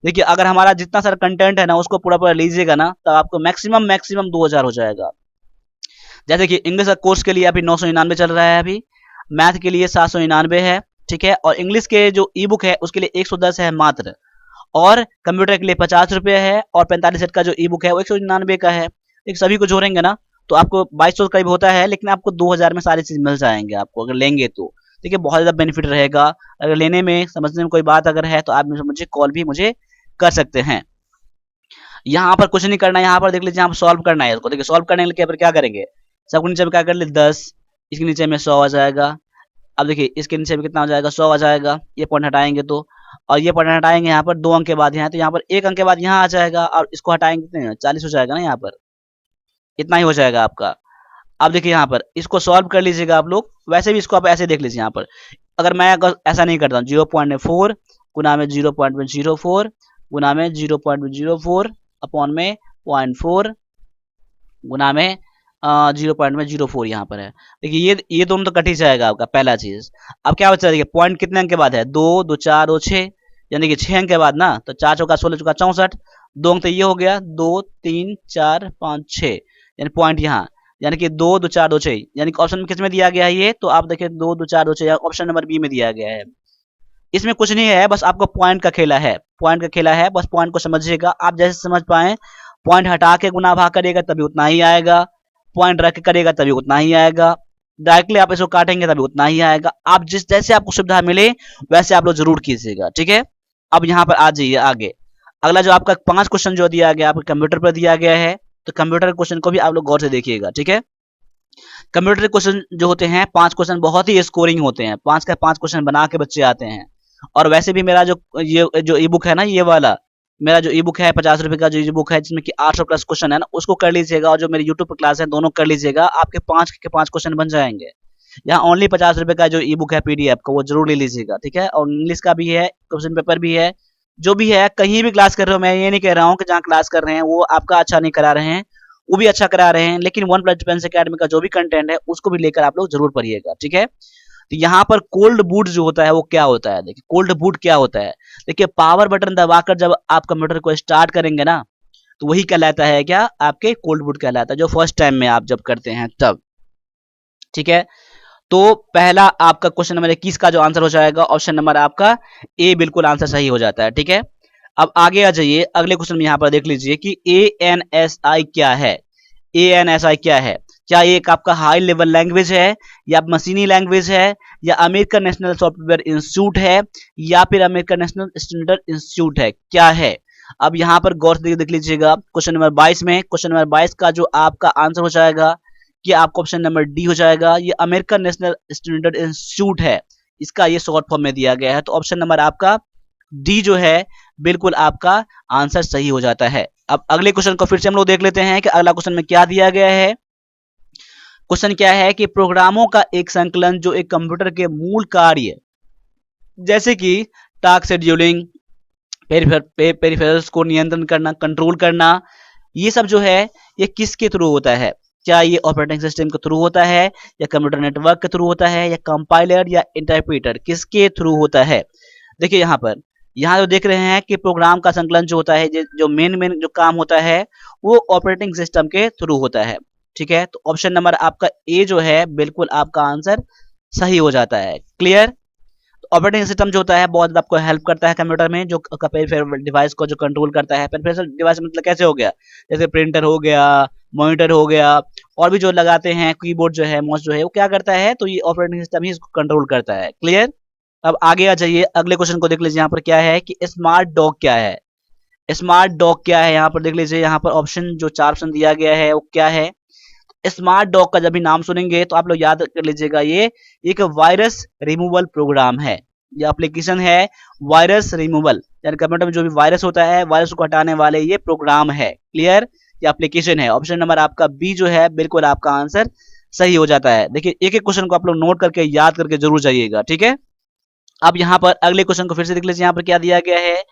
देखिए अगर हमारा जितना सारा कंटेंट है ना उसको पूरा पूरा लीजिएगा ना, तब आपको मैक्सिमम 2000 हो जाएगा। जैसे कि इंग्लिश का कोर्स के लिए अभी 999 चल रहा है, अभी मैथ के लिए 799 है, ठीक है। और इंग्लिश के जो ई बुक है उसके लिए 110 है मात्र, और कंप्यूटर के लिए 50 रुपये है, और 45 सेट का जो ई बुक है वो 199 का है। एक सभी को जोड़ेंगे ना तो आपको 2200 करीब होता है, लेकिन आपको 2000 में सारी चीज मिल जाएंगे आपको अगर लेंगे तो। देखिए बहुत ज्यादा बेनिफिट रहेगा, अगर लेने में समझने में कोई बात अगर है तो आप मुझे कॉल भी मुझे कर सकते हैं। यहाँ पर कुछ नहीं करना है, यहाँ पर देख लीजिए, यहाँ पर सॉल्व करना है इसको। देखिए सॉल्व करने के लिए क्या करेंगे, सबको नीचे में क्या कर ले 10, इसके नीचे में 100 आ जाएगा। अब देखिए इसके नीचे में कितना हो जाएगा, 100 आ जाएगा, ये पॉइंट हटाएंगे तो, और ये पॉइंट हटाएंगे यहाँ पर 2 अंक के बाद, यहाँ तो यहाँ पर 1 अंक के बाद यहाँ आ जाएगा, और इसको हटाएंगे कितने, 40 हो जाएगा ना, यहाँ पर इतना ही हो जाएगा आपका। अब देखिए यहाँ पर इसको सॉल्व कर लीजिएगा आप लोग, वैसे भी इसको आप ऐसे देख लीजिए। यहाँ पर अगर मैं ऐसा नहीं करता हूँ, 0.4 गुना में 0.04 गुना में 0.04 अपॉन में 0.4 गुना में 0.04 यहाँ पर है। देखिए ये दोनों तो कट ही जाएगा आपका, पहला चीज। अब क्या बचा, देखिए पॉइंट कितने अंक के बाद है, 2 2 4 2 6, यानी कि 6 अंक के बाद ना, तो 4 चौका 16 चौका 64, 2 अंक तो ये हो गया, 2 3 4 5 6, यानी पॉइंट यहाँ, यानी कि 2 2 4 2 6, यानी कि ऑप्शन में किस में दिया गया है ये, तो आप देखिए 2 2 4 2 6 ऑप्शन नंबर बी में दिया गया है। इसमें कुछ नहीं है, बस आपको पॉइंट का खेला है, पॉइंट का खेला है, बस पॉइंट को समझिएगा आप जैसे समझ पाए। पॉइंट हटा के गुना भाग करिएगा तभी उतना ही आएगा, पॉइंट रख के करिएगा तभी उतना ही आएगा, डायरेक्टली आप इसको काटेंगे तभी उतना ही आएगा। आप जिस जैसे आपको सुविधा मिले वैसे आप लोग जरूर कीजिएगा, ठीक है। अब यहाँ पर आ जाइए आगे, अगला जो आपका 5 क्वेश्चन जो दिया गया आपके कंप्यूटर पर दिया गया है, तो कंप्यूटर क्वेश्चन को भी आप लोग गौर से देखिएगा, ठीक है। कंप्यूटर क्वेश्चन जो होते हैं 5 क्वेश्चन बहुत ही स्कोरिंग होते हैं, 5 का 5 क्वेश्चन बना के बच्चे आते हैं। और वैसे भी मेरा जो ई बुक है ना, ये वाला मेरा जो ई बुक है 50 रुपए का जो ई बुक है, जिसमें कि 800 प्लस क्वेश्चन है ना, उसको कर लीजिएगा, और जो मेरे यूट्यूब पर क्लास है दोनों कर लीजिएगा, आपके 5 के 5 क्वेश्चन बन जाएंगे। यहाँ ओनली 50 रुपए का जो ई बुक है पीडीएफ का, वो जरूर ले लीजिएगा, ठीक है। और इंग्लिश का भी है, क्वेश्चन पेपर भी है, जो भी है। कहीं भी क्लास कर रहे हो, मैं ये नहीं कह रहा हूँ कि जहाँ क्लास कर रहे हैं वो आपका अच्छा नहीं करा रहे हैं, वो भी अच्छा करा रहे हैं, लेकिन वन प्लस डिफेंस एकेडमी का जो भी कंटेंट है उसको भी लेकर आप लोग जरूर पढ़िएगा, ठीक है। तो यहाँ पर कोल्ड बूट जो होता है वो क्या होता है, देखिए कोल्ड बूट क्या होता है। देखिए पावर बटन दबाकर जब आप कंप्यूटर को स्टार्ट करेंगे ना, तो वही कहलाता है क्या, आपके कोल्ड बूट कहलाता है, जो फर्स्ट टाइम में आप जब करते हैं तब, ठीक है। तो पहला आपका क्वेश्चन नंबर 21 का जो आंसर हो जाएगा, ऑप्शन नंबर आपका ए बिल्कुल आंसर सही हो जाता है, ठीक है। अब आगे आ जाइए, अगले क्वेश्चन में यहाँ पर देख लीजिए कि ANSI क्या है। ANSI क्या है, क्या ये एक आपका हाई लेवल लैंग्वेज है, या मशीनी लैंग्वेज है, या अमेरिकन नेशनल सॉफ्टवेयर इंस्टीट्यूट है, या फिर अमेरिकन नेशनल स्टैंडर्ड इंस्टीट्यूट है, क्या है? अब यहाँ पर गौर से देख लीजिएगा क्वेश्चन नंबर 22 में, क्वेश्चन नंबर 22 का जो आपका आंसर हो जाएगा कि आपका ऑप्शन नंबर डी हो जाएगा। ये अमेरिकन नेशनल स्टैंडर्ड इंस्टीट्यूट है, इसका ये शॉर्ट फॉर्म में दिया गया है। तो ऑप्शन नंबर आपका डी जो है बिल्कुल आपका आंसर सही हो जाता है। अब अगले क्वेश्चन को फिर से हम लोग देख लेते हैं कि अगला क्वेश्चन में क्या दिया गया है। क्वेश्चन क्या है कि प्रोग्रामों का एक संकलन जो एक कंप्यूटर के मूल कार्य जैसे कि टास्क शेड्यूलिंग, पेरिफेरल्स को नियंत्रण करना, कंट्रोल करना, ये सब जो है ये किसके थ्रू होता है? क्या ये ऑपरेटिंग सिस्टम के थ्रू होता है, या कंप्यूटर नेटवर्क के थ्रू होता है, या कंपाइलर या इंटरप्रेटर, किसके थ्रू होता है? देखिए यहाँ पर, यहाँ जो देख रहे हैं कि प्रोग्राम का संकलन जो होता है, जो मेन जो काम होता है वो ऑपरेटिंग सिस्टम के थ्रू होता है। ठीक है, तो ऑप्शन नंबर आपका ए जो है बिल्कुल आपका आंसर सही हो जाता है। क्लियर? ऑपरेटिंग सिस्टम जो होता है बहुत आपको हेल्प करता है कंप्यूटर में, जो पेरिफेरल डिवाइस को जो कंट्रोल करता है। पेरिफेरल डिवाइस मतलब कैसे हो गया, जैसे प्रिंटर हो गया, मॉनिटर हो गया, और भी जो लगाते हैं कीबोर्ड जो है, माउस जो है, वो क्या करता है, तो ये ऑपरेटिंग सिस्टम ही इसको कंट्रोल करता है। क्लियर? अब आगे आ जाइए, अगले क्वेश्चन को देख लीजिए। यहाँ पर क्या है कि स्मार्ट डॉग क्या है? स्मार्ट डॉग क्या है, यहाँ पर देख लीजिए। यहाँ पर ऑप्शन जो 4 ऑप्शन दिया गया है वो क्या है? स्मार्ट डॉग का जब भी नाम सुनेंगे तो आप लोग याद कर लीजिएगा, ये एक वायरस रिमूवल प्रोग्राम है, ये एप्लीकेशन है वायरस रिमूवल, यानी कंप्यूटर में जो भी वायरस होता है, वायरस को हटाने वाले ये प्रोग्राम है। क्लियर? ये एप्लीकेशन है। ऑप्शन नंबर आपका बी जो है बिल्कुल आपका आंसर सही हो जाता है। देखिए एक एक क्वेश्चन को आप लोग नोट करके याद करके जरूर जाइएगा। ठीक है, अब यहाँ पर अगले क्वेश्चन को फिर से देख लीजिए। यहाँ पर क्या दिया गया है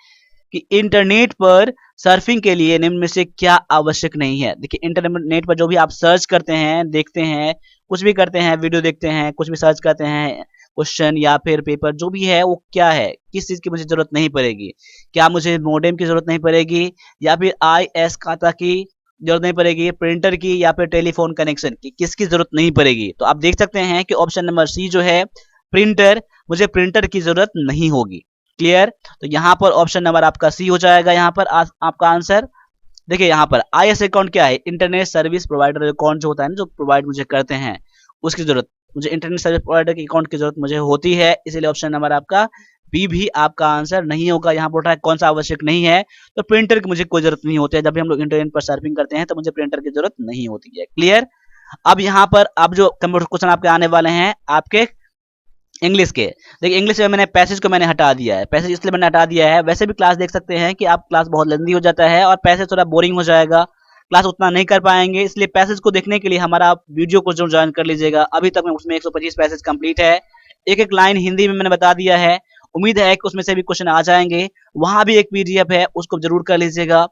कि इंटरनेट पर सर्फिंग के लिए निम्न में से क्या आवश्यक नहीं है? देखिए इंटरनेट पर जो भी आप सर्च करते हैं, देखते हैं, कुछ भी करते हैं, वीडियो देखते हैं, कुछ भी सर्च करते हैं, क्वेश्चन या फिर पेपर जो भी है, वो क्या है, किस चीज की मुझे जरूरत नहीं पड़ेगी? क्या मुझे मोडेम की जरूरत नहीं पड़ेगी, या फिर IS खाता की जरूरत नहीं पड़ेगी, प्रिंटर की, या फिर टेलीफोन कनेक्शन की, किसकी जरूरत नहीं पड़ेगी? तो आप देख सकते हैं कि ऑप्शन नंबर सी जो है प्रिंटर, मुझे प्रिंटर की जरूरत नहीं होगी। क्लियर? तो यहाँ पर ऑप्शन नंबर आपका सी हो जाएगा। यहाँ पर आपका आंसर देखिए, यहाँ पर IS अकाउंट क्या है? इंटरनेट सर्विस प्रोवाइडर अकाउंट जो होता है ना, जो प्रोवाइड मुझे करते हैं, उसकी जरूरत मुझे, इंटरनेट सर्विस प्रोवाइडर के अकाउंट की जरूरत मुझे होती है, इसीलिए ऑप्शन नंबर आपका बी भी आपका आंसर नहीं होगा। यहाँ पर कौन सा आवश्यक नहीं है, तो प्रिंटर की मुझे कोई जरूरत नहीं होती है। जब भी हम लोग इंटरनेट पर सर्फिंग करते हैं तो मुझे प्रिंटर की जरूरत नहीं होती है। क्लियर? अब यहाँ पर अब जो कंप्यूटर क्वेश्चन आपके आने वाले हैं आपके इंग्लिश के। देखिए इंग्लिश में मैंने पैसेज को मैंने हटा दिया है। पैसेज इसलिए मैंने हटा दिया है, वैसे भी क्लास देख सकते हैं कि आप क्लास बहुत लेंदी हो जाता है और पैसेज थोड़ा बोरिंग हो जाएगा, क्लास उतना नहीं कर पाएंगे, इसलिए पैसेज को देखने के लिए हमारा वीडियो को जो ज्वाइन कर लीजिएगा। अभी तक में उसमें 125 पैसेज कंप्लीट है, एक एक लाइन हिंदी में मैंने बता दिया है। उम्मीद है कि उसमें से भी क्वेश्चन आ जाएंगे। वहां भी एक PDF है, उसको जरूर कर लीजिएगा।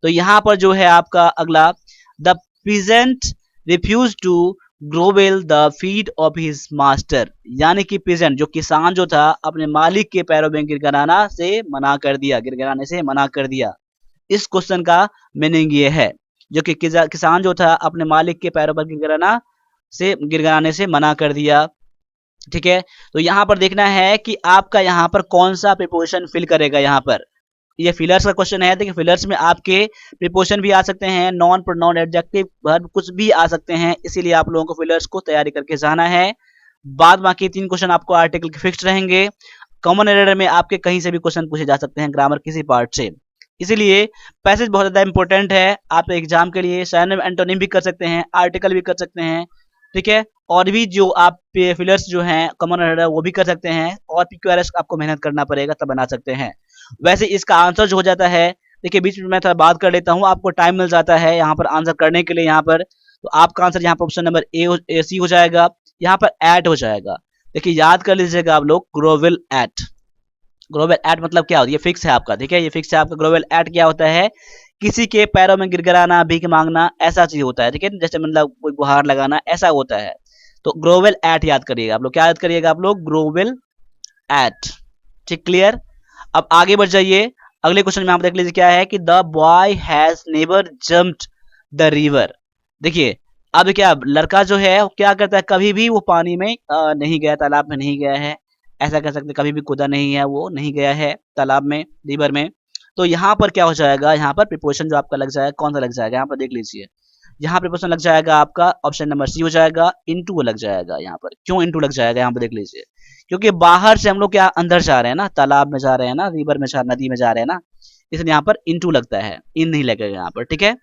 तो यहाँ पर जो है आपका अगला, the peasant refuse to grovel the feet of his master, यानी कि पीजेंट जो किसान जो था अपने मालिक के पैरों में गिड़गिड़ाना से मना कर दिया, गिड़गिड़ाने से मना कर दिया। इस क्वेश्चन का मीनिंग ये है, जो कि किसान जो था अपने मालिक के पैरों पर गिड़गिड़ाने से मना कर दिया। ठीक है, तो यहाँ पर देखना है कि आपका यहाँ पर कौन सा प्रीपोजिशन फिल करेगा। यहाँ पर ये फिलर्स का क्वेश्चन है। देखिए फिलर्स में आपके प्रीपोजिशन भी आ सकते हैं, नॉन प्रोनाउन, एडजेक्टिव, वर्ब, कुछ भी आ सकते हैं, इसीलिए आप लोगों को फिलर्स को तैयारी करके जाना है। बाद बाकी 3 क्वेश्चन आपको आर्टिकल के फिक्स रहेंगे। कॉमन एरर में आपके कहीं से भी क्वेश्चन पूछे जा सकते हैं, ग्रामर किसी पार्ट से, इसीलिए पैसेज बहुत ज्यादा इंपॉर्टेंट है। आप एग्जाम के लिए सिनोनिम एंटोनिम भी कर सकते हैं, आर्टिकल भी कर सकते हैं। ठीक है, और भी जो आप फिलर्स जो हैं कॉमन एरर वो भी कर सकते हैं, और PQRS आपको मेहनत करना पड़ेगा तब बना सकते हैं। वैसे इसका आंसर जो हो जाता है, देखिए बीच में मैं थोड़ा बात कर लेता हूँ, आपको टाइम मिल जाता है यहाँ पर आंसर करने के लिए। यहाँ पर तो आपका आंसर यहाँ पर ऑप्शन नंबर सी हो जाएगा, यहाँ पर एट हो जाएगा। देखिए याद कर लीजिएगा आप लोग, ग्रोवेल एट। ग्रोवेल एट मतलब क्या होता है, ये फिक्स है आपका। ठीक है, ये फिक्स है आपका। ग्रोवेल एट क्या होता है, किसी के पैरों में गिड़गिड़ाना, भीख मांगना, ऐसा चीज होता है। ठीक है, जैसे मतलब कोई गुहार लगाना, ऐसा होता है। तो ग्रोवेल एट याद करिएगा आप लोग। क्या याद करिएगा आप लोग? Grovel at. ठीक, क्लियर? अब आगे बढ़ जाइए, अगले क्वेश्चन में आप देख लीजिए क्या है कि the boy has never jumped the river. देखिए अब क्या, लड़का जो है वो क्या करता है, कभी भी वो पानी में नहीं गया, तालाब में नहीं गया है, ऐसा कह सकते हैं, कभी भी कूदा नहीं है, वो नहीं गया है तालाब में, रिवर में। तो यहाँ पर क्या हो जाएगा, यहाँ पर प्रीपोजिशन जो आपका लग जाएगा, कौन सा लग जाएगा, यहाँ पर देख लीजिए। यहाँ प्रीपोजिशन लग जाएगा आपका ऑप्शन नंबर सी हो जाएगा, इनटू लग जाएगा। यहाँ पर क्यों इनटू लग जाएगा, यहाँ पर देख लीजिए। क्योंकि बाहर से हम लोग क्या अंदर जा रहे हैं ना, तालाब में जा रहे हैं ना, रिवर में जा, नदी में जा रहे हैं ना, इसलिए यहाँ पर इनटू लगता है, इन नहीं लगेगा यहाँ पर, ठीक है।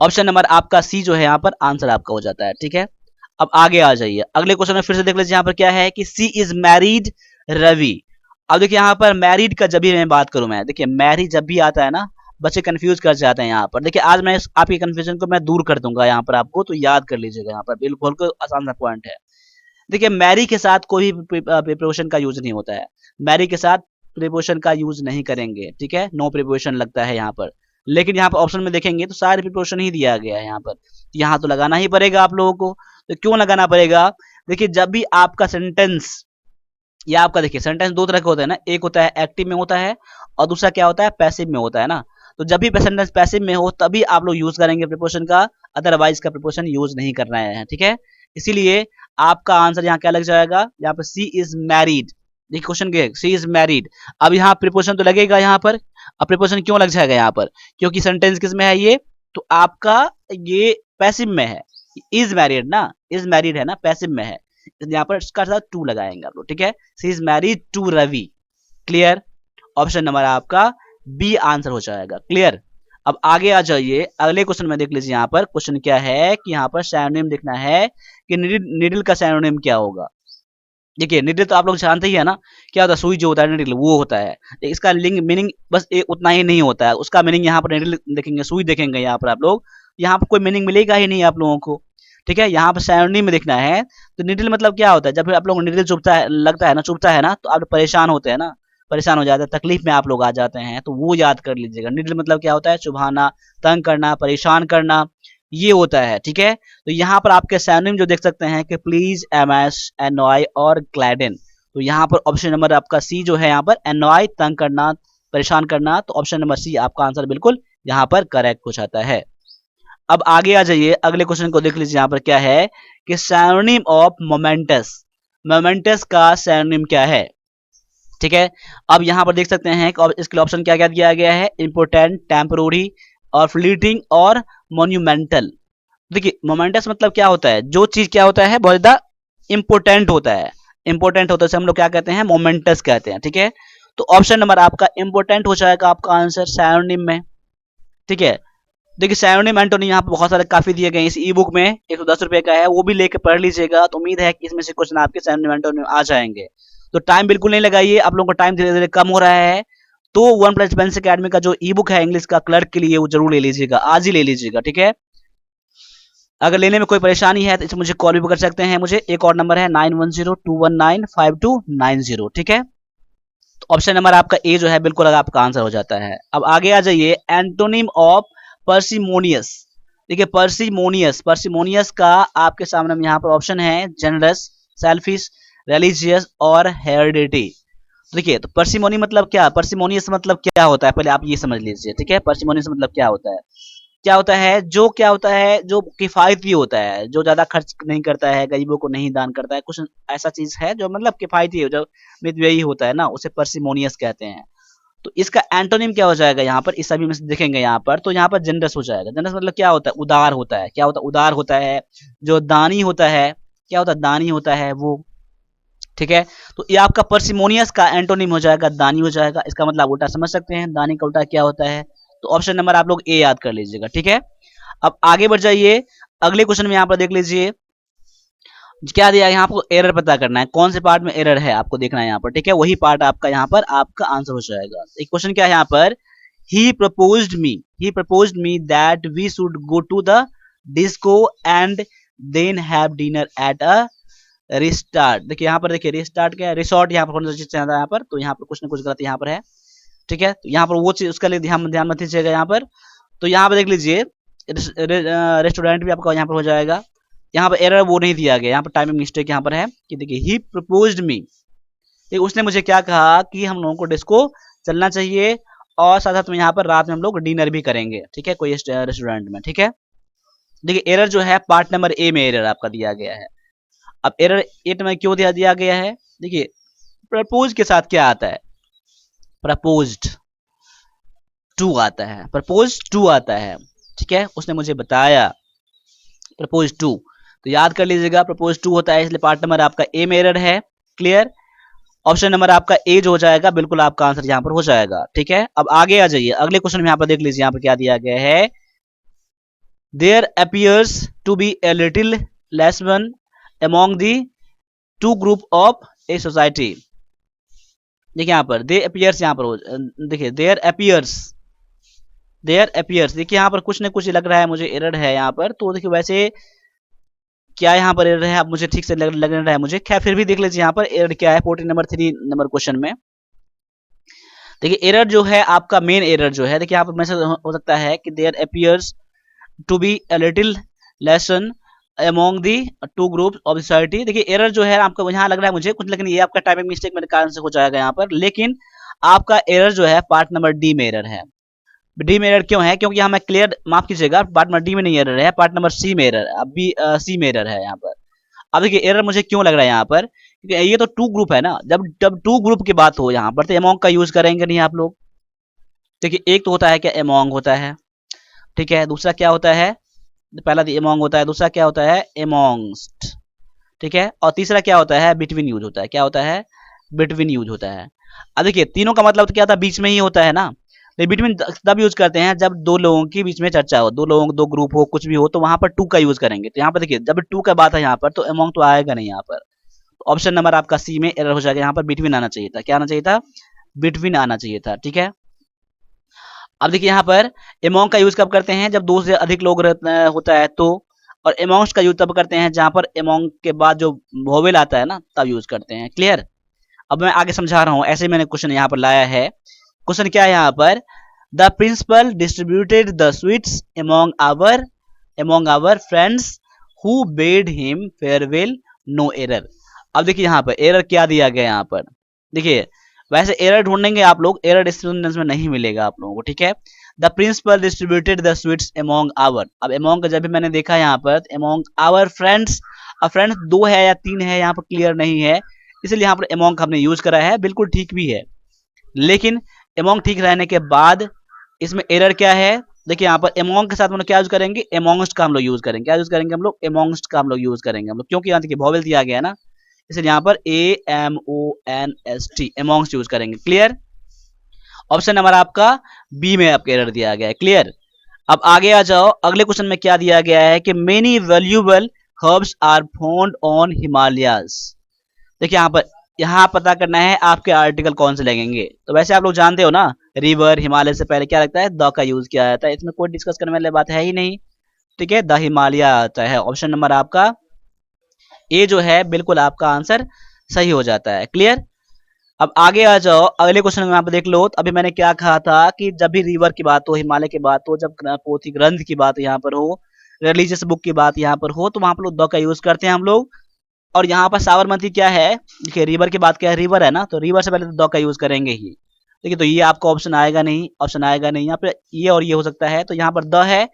ऑप्शन नंबर आपका सी जो है यहाँ पर आंसर आपका हो जाता है, ठीक है। अब आगे आ जाइए, अगले क्वेश्चन में फिर से देख लीजिए यहाँ पर क्या है कि सी इज मैरिड रवि। अब देखिए यहाँ पर मैरिड का जब भी मैं बात करूं, मैं देखिए मैरिड जब भी आता है ना, बच्चे कंफ्यूज कर जाते हैं यहाँ पर। देखिए आज मैं आपकी कंफ्यूजन को मैं दूर कर दूंगा यहाँ पर, आपको तो याद कर लीजिएगा यहाँ पर, बिल्कुल को आसान सा पॉइंट है। देखिए मैरी के साथ कोई प्रिपोजिशन का यूज नहीं होता है, मैरी के साथ प्रिपोजिशन का यूज नहीं करेंगे, ठीक है, नो प्रिपोजिशन लगता है यहाँ पर। लेकिन यहाँ पर ऑप्शन में देखेंगे तो सारे प्रिपोजिशन ही दिया गया है यहाँ पर, यहाँ तो लगाना ही पड़ेगा आप लोगों को। तो क्यों लगाना पड़ेगा? देखिए जब भी आपका सेंटेंस, या आपका देखिए सेंटेंस दो तरह के होते हैं ना, एक होता है एक्टिव में होता है और दूसरा क्या होता है, पैसिव में होता है ना। तो जब भी सेंटेंस पैसिव में हो तभी आप लोग यूज करेंगे प्रिपोजिशन का, अदरवाइज का प्रिपोजिशन यूज नहीं करना है, ठीक है। इसीलिए आपका आंसर यहाँ क्या लग जाएगा, यहाँ पर सी इज मैरिड। देखिए क्वेश्चन के सी इज मैरिड, अब यहाँ प्रिपोजिशन तो लगेगा यहाँ पर। अब प्रिपोजिशन क्यों लग जाएगा यहाँ पर, क्योंकि सेंटेंस किस में है ये, तो आपका ये पैसिव में है, इज मैरिड ना, इज मैरिड है ना, पैसिव में है, यहाँ पर इसका साथ टू लगाएंगे आप लोग, ठीक है। She is married to Ravi, clear. Option number आपका बी आंसर हो जाएगा, क्लियर। अब आगे आ जाइए, अगले क्वेश्चन में देख लीजिए यहाँ पर क्वेश्चन क्या है कि यहाँ पर सिनोनिम देखना है कि निडल का सिनोनिम क्या होगा। देखिए निडल तो आप लोग जानते ही है ना, क्या होता है, सुई जो होता है निडल वो होता है। इसका लिंग मीनिंग बस उतना ही नहीं होता है, उसका मीनिंग यहाँ पर निडल देखेंगे, सुई देखेंगे यहाँ पर आप लोग, यहाँ पर कोई मीनिंग मिलेगा ही नहीं आप लोगों को, ठीक है। यहाँ पर सिनोनिम में देखना है तो निडल मतलब क्या होता है, जब आप लोग निडल चुभता है, लगता है ना, चुभता है ना, तो आप परेशान होते हैं ना, परेशान हो जाते हैं, तकलीफ में आप लोग आ जाते हैं, तो वो याद कर लीजिएगा। निडल मतलब क्या होता है, चुभाना, तंग करना, परेशान करना, ये होता है, ठीक है। तो यहाँ पर आपके सिनोनिम जो देख सकते हैं कि प्लीज, एमएस, एनॉय और ग्लैडन। तो यहाँ पर ऑप्शन नंबर आपका सी जो है यहाँ पर एनॉय, तंग करना, परेशान करना, तो ऑप्शन नंबर सी आपका आंसर बिल्कुल यहाँ पर करेक्ट हो जाता है। अब आगे आ जाइए, अगले क्वेश्चन को देख लीजिए, यहाँ पर क्या है कि सिनोनिम ऑफ मोमेंटस, मोमेंटस का सिनोनिम क्या है, ठीक है। अब यहाँ पर देख सकते हैं कि इसके लिए ऑप्शन क्या क्या दिया गया है, इंपोर्टेंट, टेम्पोररी और फ्लीटिंग और मोन्यूमेंटल। देखिए मोमेंटस मतलब क्या होता है, जो चीज क्या होता है बहुत ज्यादा इंपोर्टेंट होता है, इंपोर्टेंट होता है हम लोग क्या कहते हैं, मोमेंटस कहते हैं, ठीक है। तो ऑप्शन नंबर आपका इंपोर्टेंट हो जाएगा आपका आंसर सिनोनिम में, ठीक है। देखिए सिनोनिम एंटोनिम यहाँ पे बहुत सारे काफी दिए गए हैं इस ई बुक में, 110 रुपए का है, वो भी लेके पढ़ लीजिएगा। तो उम्मीद है कि इसमें से क्वेश्चन आपके सिनोनिम एंटोनिम आ जाएंगे। तो टाइम बिल्कुल नहीं लगाइए, आप लोगों का टाइम धीरे धीरे कम हो रहा है। तो वन प्लस बेंस अकेडमी का जो ई बुक है इंग्लिश का क्लर्क के लिए, वो जरूर ले लीजिएगा, आज ही ले लीजिएगा, ठीक है। अगर लेने में कोई परेशानी है तो इसे मुझे कॉल भी कर सकते हैं, मुझे एक और नंबर है 9102195290, ठीक है। तो ऑप्शन नंबर आपका ए जो है बिल्कुल आपका आंसर हो जाता है। अब आगे आ जाइए, एंटोनिम ऑफ पर्सिमोनियस। देखिए पर्सिमोनियस, पर्सिमोनियस का आपके सामने में यहाँ पर ऑप्शन है जनरस, सेल्फिश, रिलीजियस और हेरिडिटी। देखिए तो पर्सिमोनी मतलब क्या, पर्सिमोनियस मतलब क्या होता है, पहले आप ये समझ लीजिए, ठीक है। पर्सिमोनियस मतलब क्या होता है, क्या होता है, जो क्या होता है, जो किफायती होता है, जो ज्यादा खर्च नहीं करता है, गरीबों को नहीं दान करता है, कुछ ऐसा चीज है जो मतलब किफायती है, जो मितव्ययी होता है ना, उसे पर्सिमोनियस कहते हैं। तो इसका एंटोनिम क्या हो जाएगा यहाँ पर, इस सभी में से देखेंगे यहाँ पर, तो यहाँ पर जनरस हो जाएगा। जनरस मतलब क्या होता है, उदार होता है, क्या होता है, उदार होता है, जो दानी होता है, क्या होता है, दानी होता है वो, ठीक है। तो ये आपका पर्सिमोनियस का एंटोनिम हो जाएगा, दानी हो जाएगा। इसका मतलब आप उल्टा समझ सकते हैं, दानी का उल्टा क्या होता है। तो ऑप्शन नंबर आप लोग ए याद कर लीजिएगा, ठीक है। अब आगे बढ़ जाइए, अगले क्वेश्चन में यहाँ पर देख लीजिए क्या दिया है, यहाँ आपको एरर पता करना है, कौन से पार्ट में एरर है आपको देखना है यहाँ पर, ठीक है। वही पार्ट आपका यहाँ पर आपका आंसर हो जाएगा। एक क्वेश्चन क्या है यहाँ पर, he proposed me that we should go to the disco and then have dinner at a restart. देखिए यहाँ पर, देखिए रिस्टार्ट क्या है, रिसोर्ट यहाँ पर होना चाहिए यहाँ पर, तो यहाँ पर कुछ ना कुछ गलत यहाँ पर है, ठीक है। तो यहाँ पर वो चीज उसका लिए ध्यान मत दीजिएगा यहाँ पर। तो यहाँ पर देख लीजिए रेस्टोरेंट भी आपका यहाँ पर हो जाएगा। यहाँ पर एरर वो नहीं दिया गया, यहाँ पर टाइमिंग मिस्टेक यहाँ पर है कि देखिए ही प्रपोज्ड मी, उसने मुझे क्या कहा कि हम लोगों को डिस्को चलना चाहिए और साथ साथ में यहाँ पर रात में हम लोग डिनर भी करेंगे, ठीक है, कोई रेस्टोरेंट में, ठीक है। देखिए एरर जो है पार्ट नंबर ए में एरर आपका दिया गया है। अब एरर 8 में क्यों दिया गया है, देखिए प्रपोज के साथ क्या आता है, प्रपोज्ड टू आता है, प्रपोज टू आता है, ठीक है। उसने मुझे बताया प्रपोज टू, तो याद कर लीजिएगा प्रपोज टू होता है, इसलिए पार्ट नंबर आपका ए में एरर है। क्लियर। ऑप्शन नंबर आपका ए जो हो जाएगा बिल्कुल आपका आंसर यहाँ पर हो जाएगा। ठीक है, अब आगे आ जाइए, अगले क्वेश्चन में यहाँ पर देख लीजिए यहाँ पर क्या दिया गया है। There appears to be a little less one among the two group of a society। देखिए यहाँ पर दे appears, यहाँ पर देखिए देयर appears देखिए यहाँ पर कुछ न कुछ लग रहा है मुझे एरर है यहाँ पर। तो देखिए वैसे क्या यहाँ पर एरर है अब मुझे ठीक से लग रहा है मुझे, खैर फिर भी देख लीजिए यहाँ पर एरर क्या है 14 नंबर 3 नंबर क्वेश्चन में। देखिए एरर जो है आपका मेन एरर जो है, देखिए यहाँ पर मैसेज हो सकता है कि there appears to be a little lesson among the two group of society. देखिए एरर जो है आपका यहाँ लग रहा है मुझे कुछ, लेकिन ये आपका टाइपिंग मिस्टेक मेरे कारण से हो जाएगा यहाँ पर। लेकिन आपका एरर जो है पार्ट नंबर डी में एरर है। डी में एरर क्यों है? क्योंकि यहाँ मैं क्लियर, माफ कीजिएगा, पार्ट नंबर डी में नहीं एरर है, पार्ट नंबर सी में एरर है। अब बी सी में एरर है यहाँ पर। अब देखिए एरर मुझे क्यों लग रहा है यहाँ पर, क्योंकि ये तो टू ग्रुप है ना, जब टू ग्रुप की बात हो यहाँ पर तो अमोंग का यूज करेंगे नहीं आप लोग। देखिए एक तो होता है क्या, अमोंग होता है, ठीक है, दूसरा क्या होता है, पहला अमोंग होता है, दूसरा क्या होता है अमोंगस्ट, ठीक है, और तीसरा क्या होता है बिटवीन यूज होता है। क्या होता है? बिटवीन यूज होता है। अब देखिए तीनों का मतलब तो क्या होता है, बीच में ही होता है ना। तो बिटवीन तब यूज करते हैं जब दो लोगों के बीच में चर्चा हो, दो लोगों, दो ग्रुप हो, कुछ भी हो, तो वहां पर टू का यूज करेंगे। तो यहाँ पर देखिए जब टू का बात है यहाँ पर तो अमोंग तो आएगा नहीं यहाँ पर। ऑप्शन नंबर आपका सी में एरर हो जाएगा, यहाँ पर बिटवीन आना चाहिए था। क्या आना चाहिए था? बिटवीन आना चाहिए था। ठीक है, अब देखिए यहाँ पर अमोंग का यूज कब करते हैं, जब दो से अधिक लोग होता है तो, और अमोंग्स का यूज तब करते हैं जहां पर अमोंग के बाद जो वोवेल आता है ना तब यूज करते हैं। क्लियर। अब मैं आगे समझा रहा हूं, ऐसे मैंने क्वेश्चन यहाँ पर लाया है। क्वेश्चन क्या है यहाँ पर, the principal distributed the sweets among our friends who bade him farewell, no error. अब देखिए यहाँ पर एरर क्या दिया गया यहाँ पर, देखिए वैसे एरर ढूंढेंगे आप लोग, एरर स्टूडेंट्स में नहीं मिलेगा आप लोगों को। ठीक है, the principal distributed the sweets among our. अब अमोंग का जब भी मैंने देखा यहाँ पर अमोंग आवर फ्रेंड्स, अब फ्रेंड्स दो है या तीन है यहाँ पर क्लियर नहीं है, इसलिए यहाँ पर अमोंग का हमने यूज करा है, बिल्कुल ठीक भी है। लेकिन अमोंग ठीक रहने के बाद इसमें एरर क्या है, देखिए यहाँ पर अमोंग के साथ हम लोग क्या यूज करेंगे, अमोंगस्ट का हम लोग यूज करेंगे। क्या यूज करेंगे हम लोग? अमोंगस्ट का हम लोग यूज करेंगे हम लोग, क्योंकि यहाँ देखिए वोवेल दिया गया है ना, इसलिए यहाँ पर AMONST अमोंगस्ट यूज करेंगे। क्लियर। ऑप्शन नंबर आपका बी में आपका एरर दिया गया है। क्लियर। अब आगे आ जाओ, अगले क्वेश्चन में क्या दिया गया है कि many valuable herbs are found on Himalayas. देखिए यहाँ पता करना है आपके आर्टिकल कौन से लगेंगे। तो वैसे आप लोग जानते हो ना, रिवर हिमालय से पहले क्या लगता है, द का यूज किया जाता है, इसमें कोई डिस्कस करने वाली बात है ही नहीं। ठीक है, द हिमालय आता है। ऑप्शन नंबर आपका ए जो है बिल्कुल आपका आंसर सही हो जाता है। क्लियर। अब आगे आ जाओ, अगले क्वेश्चन में आप देख लो। तो अभी मैंने क्या कहा था कि जब भी रिवर की बात हो, हिमालय की बात हो, जब पोथी ग्रंथ की बात यहाँ पर हो, रिलीजियस बुक की बात यहाँ पर हो, तो वहां पर लोग द का यूज करते हैं हम लोग। और यहाँ पर साबरमती क्या है, देखिए रिवर की बात क्या है, रिवर है ना, तो रिवर से पहले तो द का यूज करेंगे ही। देखिए तो ये आपका ऑप्शन आएगा नहीं, ऑप्शन आएगा नहीं, यहाँ पे ये और ये हो सकता है, तो यहाँ पर द है।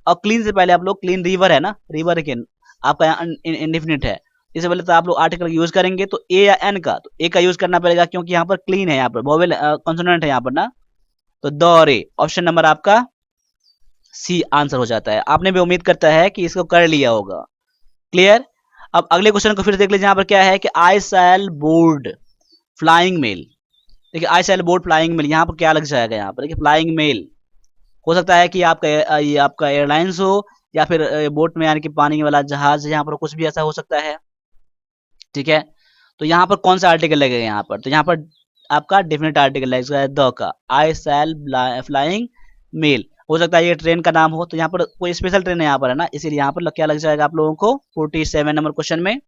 और क्लीन से पहले आप लोग, क्लीन रिवर है ना, रिवर के आपका यहाँ इंडिफिनिट है, इससे पहले तो आप लोग आर्टिकल यूज करेंगे तो ए या एन का, तो ए का यूज करना पड़ेगा क्योंकि यहाँ पर क्लीन है, यहाँ पर वोवेल कॉन्सोनेंट है यहाँ पर ना, तो द और ए। ऑप्शन नंबर आपका सी आंसर हो जाता है। आपने भी उम्मीद करता है कि इसको कर लिया होगा। क्लियर। अब अगले क्वेश्चन को फिर देख लीजिए, यहाँ पर क्या है कि आई शैल बोर्ड फ्लाइंग मेल। देखिए आई शैल बोर्ड फ्लाइंग मेल, यहाँ पर क्या लग जाएगा, यहाँ पर देखिए फ्लाइंग मेल हो सकता है कि आपका ये आपका एयरलाइंस हो, या फिर बोट में यानी कि पानी वाला जहाज, यहाँ पर कुछ भी ऐसा हो सकता है। ठीक है, तो यहाँ पर कौन सा आर्टिकल लगेगा यहाँ पर, तो यहाँ पर आपका डेफिनेट आर्टिकल लगेगा द का, आई शैल फ्लाइंग मेल। हो सकता है ये ट्रेन का नाम हो, तो यहाँ पर कोई स्पेशल ट्रेन है यहाँ पर है ना, इसीलिए यहाँ पर क्या लग जाएगा आप लोगों को 47 नंबर क्वेश्चन में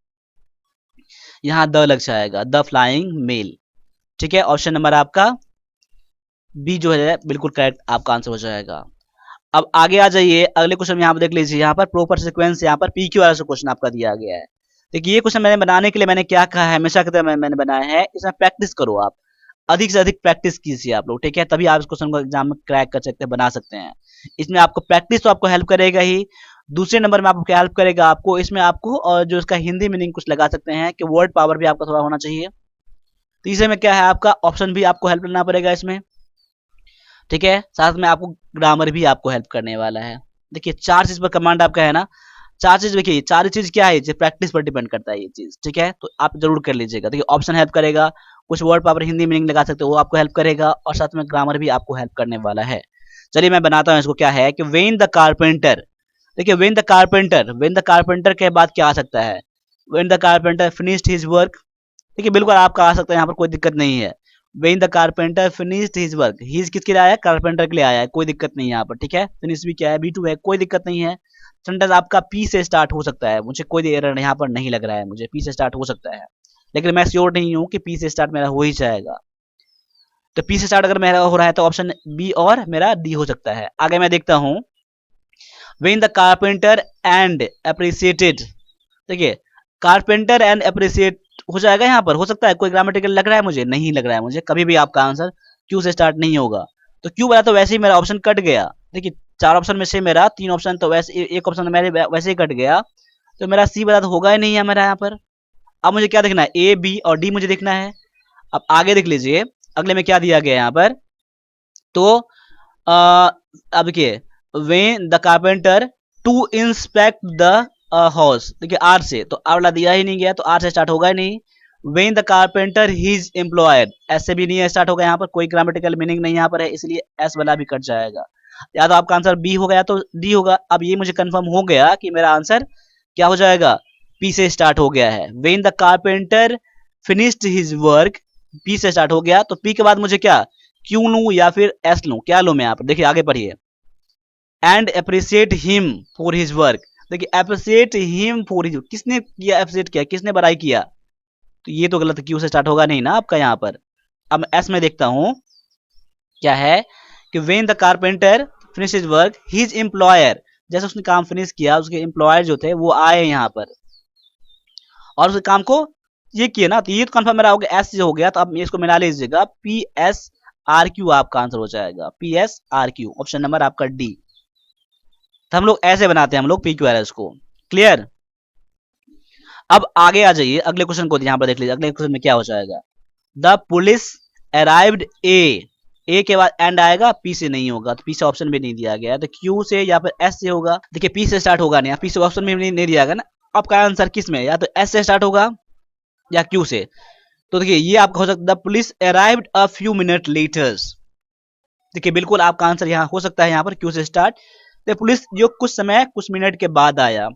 यहाँ द लग जाएगा, द फ्लाइंग मेल। ठीक है, ऑप्शन नंबर आपका बी जो है बिल्कुल करेक्ट आपका आंसर हो जाएगा। अब आगे आ जाइए, अगले क्वेश्चन में यहाँ पर देख लीजिए, यहाँ पर प्रॉपर सीक्वेंस यहाँ पर PQ वाला क्वेश्चन आपका दिया गया है। देखिए ये क्वेश्चन मैंने बनाने के लिए मैंने क्या कहा है, हमेशा की तरह मैंने बनाया है, इसमें प्रैक्टिस करो आप, अधिक से अधिक प्रैक्टिस कीजिए आप लोग। ठीक है, तभी आप इस क्वेश्चन को एग्जाम में क्रैक कर सकते हैं, बना सकते हैं। इसमें आपको प्रैक्टिस तो आपको हेल्प करेगा ही, दूसरे नंबर में आपको क्या हेल्प करेगा, आपको इसमें आपको और जो इसका हिंदी मीनिंग कुछ लगा सकते हैं कि वर्ड पावर भी आपका थोड़ा होना चाहिए। तीसरे में क्या है आपका ऑप्शन भी आपको हेल्प करना पड़ेगा इसमें। ठीक है, साथ में आपको ग्रामर भी आपको हेल्प करने वाला है। देखिए 4 चीज पर कमांड आपका है ना, चार चीज देखिए, चार चीज क्या है, प्रैक्टिस पर डिपेंड करता है ये चीज, ठीक है। तो आप जरूर कर लीजिएगा। देखिए ऑप्शन हेल्प करेगा, कुछ वर्ड पर आप हिंदी मीनिंग लगा सकते हो वो आपको हेल्प करेगा, और साथ में ग्रामर भी आपको हेल्प करने वाला है। चलिए मैं बनाता हूँ इसको। क्या है कि वेन द कारपेंटर, देखिए वेन द कारपेंटर के बाद क्या आ सकता है, when the carpenter finished his work. देखिए बिल्कुल आपका आ सकता है, यहाँ पर कोई दिक्कत नहीं है। When the carpenter finished his work, his किसके लिए आया है, कारपेंटर के लिए आया है, कोई दिक्कत नहीं है यहाँ पर, ठीक है। फिनिश भी क्या है, बी टू है, कोई दिक्कत नहीं है। सेंटेंस आपका पी से स्टार्ट हो सकता है, मुझे कोई एरर यहाँ पर नहीं लग रहा है, मुझे पी से स्टार्ट हो सकता है, लेकिन मैं श्योर नहीं हूँ कि पी से स्टार्ट मेरा हो ही जाएगा। तो पी से स्टार्ट अगर मेरा हो रहा है तो ऑप्शन बी और मेरा डी हो सकता है। आगे मैं देखता हूँ, when the carpenter and appreciated, देखिए कारपेंटर एंड अप्रिसिएट हो जाएगा यहाँ पर, हो सकता है कोई ग्रामेटिकल लग रहा है मुझे, नहीं लग रहा है मुझे, कभी भी आपका आंसर क्यू से स्टार्ट नहीं होगा। तो क्यू बना तो वैसे ही मेरा ऑप्शन कट गया। देखिए चार ऑप्शन में से मेरा तीन ऑप्शन तो वैसे, एक ऑप्शन मेरे वैसे ही कट गया, तो मेरा सी बना तो होगा ही नहीं है मेरा यहाँ पर। अब मुझे क्या देखना है, ए बी और डी मुझे देखना है। अब आगे देख लीजिए अगले में क्या दिया गया यहाँ पर। तो अब देखिए, when the carpenter to inspect the house, देखिए आर से, तो आर वाला दिया ही नहीं गया, तो आर से स्टार्ट होगा ही नहीं। When the carpenter his employed, S से भी नहीं है स्टार्ट होगा, यहाँ पर कोई ग्रामेटिकल मीनिंग नहीं यहाँ पर है, इसलिए एस वाला भी कट जाएगा। या तो आपका आंसर बी हो गया तो डी होगा। अब ये मुझे कंफर्म हो गया कि मेरा आंसर क्या हो जाएगा, पी से स्टार्ट हो गया है। When the carpenter finished his work, P से स्टार्ट हो गया, तो पी के बाद मुझे क्या क्यू लूं या फिर एस लूं, क्या लूं मैं यहाँ पर, देखिए आगे पढ़िए। And appreciate him for his work, देखिए अप्रिसिएट हिम फॉर हिज, किसने किया अप्रिसिएट किया, किसने बड़ाई किया, तो ये तो गलत, क्यू से स्टार्ट होगा नहीं ना आपका यहाँ पर। अब एस में देखता हूं क्या है कि when the carpenter finish his work his employer, जैसे उसने काम फिनिश किया उसके एम्प्लॉयर जो थे वो आए यहाँ पर और उसके काम को ये किया ना, तो ये तो कंफर्म मेरा हो गया, एस से हो गया। तो अब इसको मिला लीजिएगा, पी एस आर क्यू आपका आंसर हो जाएगा, P S R Q, option number आपका डी। तो हम लोग ऐसे बनाते हैं हम लोग पी क्यू आर एस को, क्लियर। अब आगे आ जाइए अगले क्वेश्चन को, यहाँ पर देख लीजिए अगले क्वेश्चन में क्या हो जाएगा। द पुलिस अराइव्ड ए के बाद एंड आएगा, पी से नहीं होगा, तो पी से ऑप्शन भी नहीं दिया गया है, तो क्यू से या फिर एस से होगा। देखिए पी से स्टार्ट होगा नहीं, पी से ऑप्शन में नहीं दिया गया ना, आपका आंसर किस में, या तो एस से स्टार्ट होगा या क्यू से। तो देखिए ये आपका हो सकता है, the police arrived a few minute letters, देखिए बिल्कुल आपका आंसर यहाँ हो सकता है, यहाँ पर क्यू से स्टार्ट, तो पुलिस जो कुछ समय कुछ मिनट के बाद आया।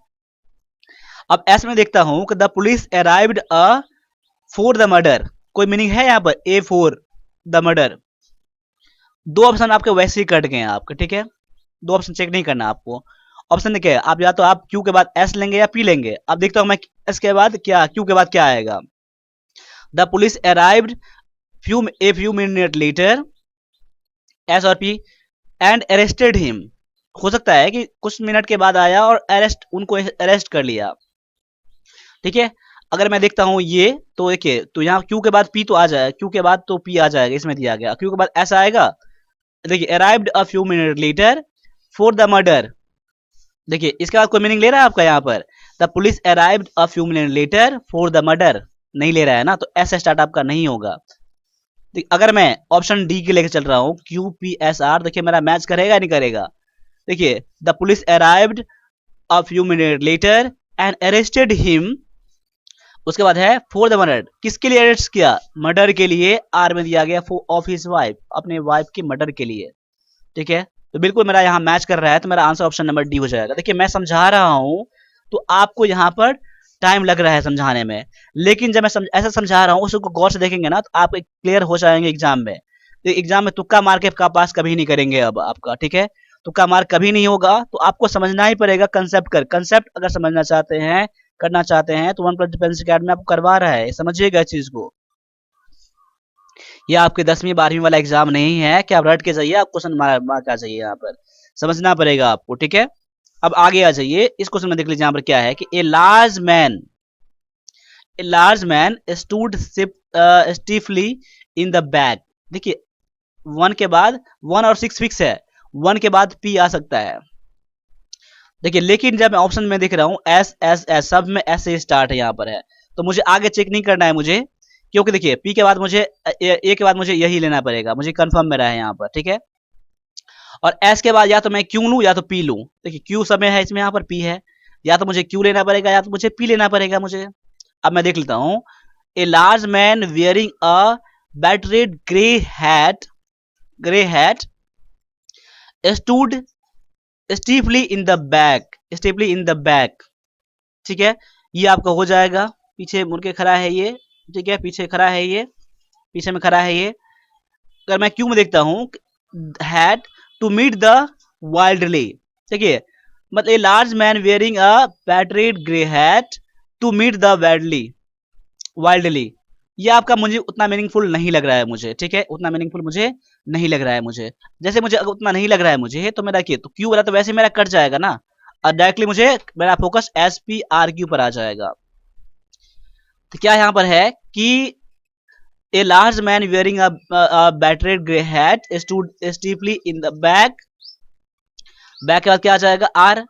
अब एस में देखता हूं कि the police arrived a for the murder, कोई मीनिंग है यहाँ पर, ए फॉर द मर्डर। दो ऑप्शन आपके वैसे ही कट गए हैं आपके, ठीक है, दो ऑप्शन चेक नहीं करना आपको। ऑप्शन देखिए आप, या तो आप क्यू के बाद एस लेंगे या पी लेंगे। अब देखता हूं मैं एस के बाद क्या, क्यू के बाद क्या आएगा। The police arrived few minute later, S और पी, एंड अरेस्टेड हिम, हो सकता है कि कुछ मिनट के बाद आया और अरेस्ट, उनको अरेस्ट कर लिया, ठीक है। अगर मैं देखता हूं ये, तो देखिए तो यहाँ क्यू के बाद पी तो आ जाएगा, क्यू के बाद तो पी आ जाएगा, इसमें दिया गया, क्यू के बाद ऐसा आएगा। देखिए arrived a few minute later for the murder, देखिए इसके बाद कोई मीनिंग ले रहा है आपका यहाँ पर, the police arrived a few minute later for the murder, नहीं ले रहा है ना, तो ऐसा स्टार्ट आपका नहीं होगा। अगर मैं ऑप्शन डी के लेके चल रहा हूँ क्यू पी एस आर, देखिए मेरा मैच करेगा नहीं करेगा। देखिए the police arrived a few minute later and arrested him, उसके बाद है फॉर द मर्डर, किसके लिए अरेस्ट किया, मर्डर के लिए, आर में दिया गया ऑफ हिज वाइफ, अपने वाइफ की मर्डर के लिए, ठीक है। तो बिल्कुल मेरा यहाँ मैच कर रहा है, तो मेरा आंसर ऑप्शन नंबर डी हो जाएगा। देखिए मैं समझा रहा हूँ तो आपको यहाँ पर टाइम लग रहा है समझाने में, लेकिन जब मैं ऐसा समझा रहा हूँ उसको गौर से देखेंगे ना तो आप क्लियर हो जाएंगे एग्जाम में। तो एग्जाम में तुक्का मार के आपका पास कभी नहीं करेंगे अब आपका, ठीक है, तुक्का मार कभी नहीं होगा। तो आपको समझना ही पड़ेगा कंसेप्ट कर, कंसेप्ट अगर समझना चाहते हैं, करना चाहते हैं, तो वन प्लस डिफेंस अकेडमी आपको करवा रहा है, समझिएगा इस चीज को। ये आपके 10वीं 12वीं वाला एग्जाम नहीं है कि आप रट के जाइए, आप क्वेश्चन मार्क आ जाइए, यहाँ पर समझना पड़ेगा आपको, ठीक है। अब आगे आ जाइए, इस क्वेश्चन में देख लीजिए यहाँ पर क्या है कि a large man stood stiffly in the back, देखिए वन के बाद, वन और सिक्स फिक्स है, वन के बाद पी आ सकता है, देखिए, लेकिन जब मैं ऑप्शन में देख रहा हूं एस एस एस, सब में एस से स्टार्ट है यहाँ पर है, तो मुझे आगे चेक नहीं करना है मुझे, क्योंकि देखिए पी के बाद मुझे ए के बाद मुझे यही लेना पड़ेगा, मुझे कंफर्म में रहा है यहाँ पर, ठीक है। और एस के बाद या तो मैं क्यू लूं या तो पी लूं, देखिए क्यू सब में है इसमें, यहाँ पर पी है, या तो मुझे क्यू लेना पड़ेगा या तो मुझे पी लेना पड़ेगा मुझे। अब मैं देख लेता हूं, a large man wearing a battered grey hat stood stiffly in the back. ठीक है, ये आपका हो जाएगा, पीछे मुड़ के खड़ा है ये। ठीक है, पीछे खड़ा है ये, पीछे में खड़ा है ये। अगर मैं क्यू में देखता हूं, had to meet the wildly. ठीक है, मतलब a large man wearing a battered grey hat to meet the wildly. ये आपका मुझे उतना मीनिंगफुल नहीं लग रहा है मुझे। ठीक है, उतना मीनिंगफुल मुझे नहीं लग रहा है मुझे। जैसे मुझे अगर उतना नहीं लग रहा है मुझे, तो मेरा क्या, तो क्यू वाला तो वैसे मेरा कट जाएगा ना, और डायरेक्टली मुझे मेरा focus S P R Q पर आ जाएगा। तो क्या यहाँ पर है कि A large man wearing a battered grey hat stood steeply in the back के बाद क्या आ जाएगा, R,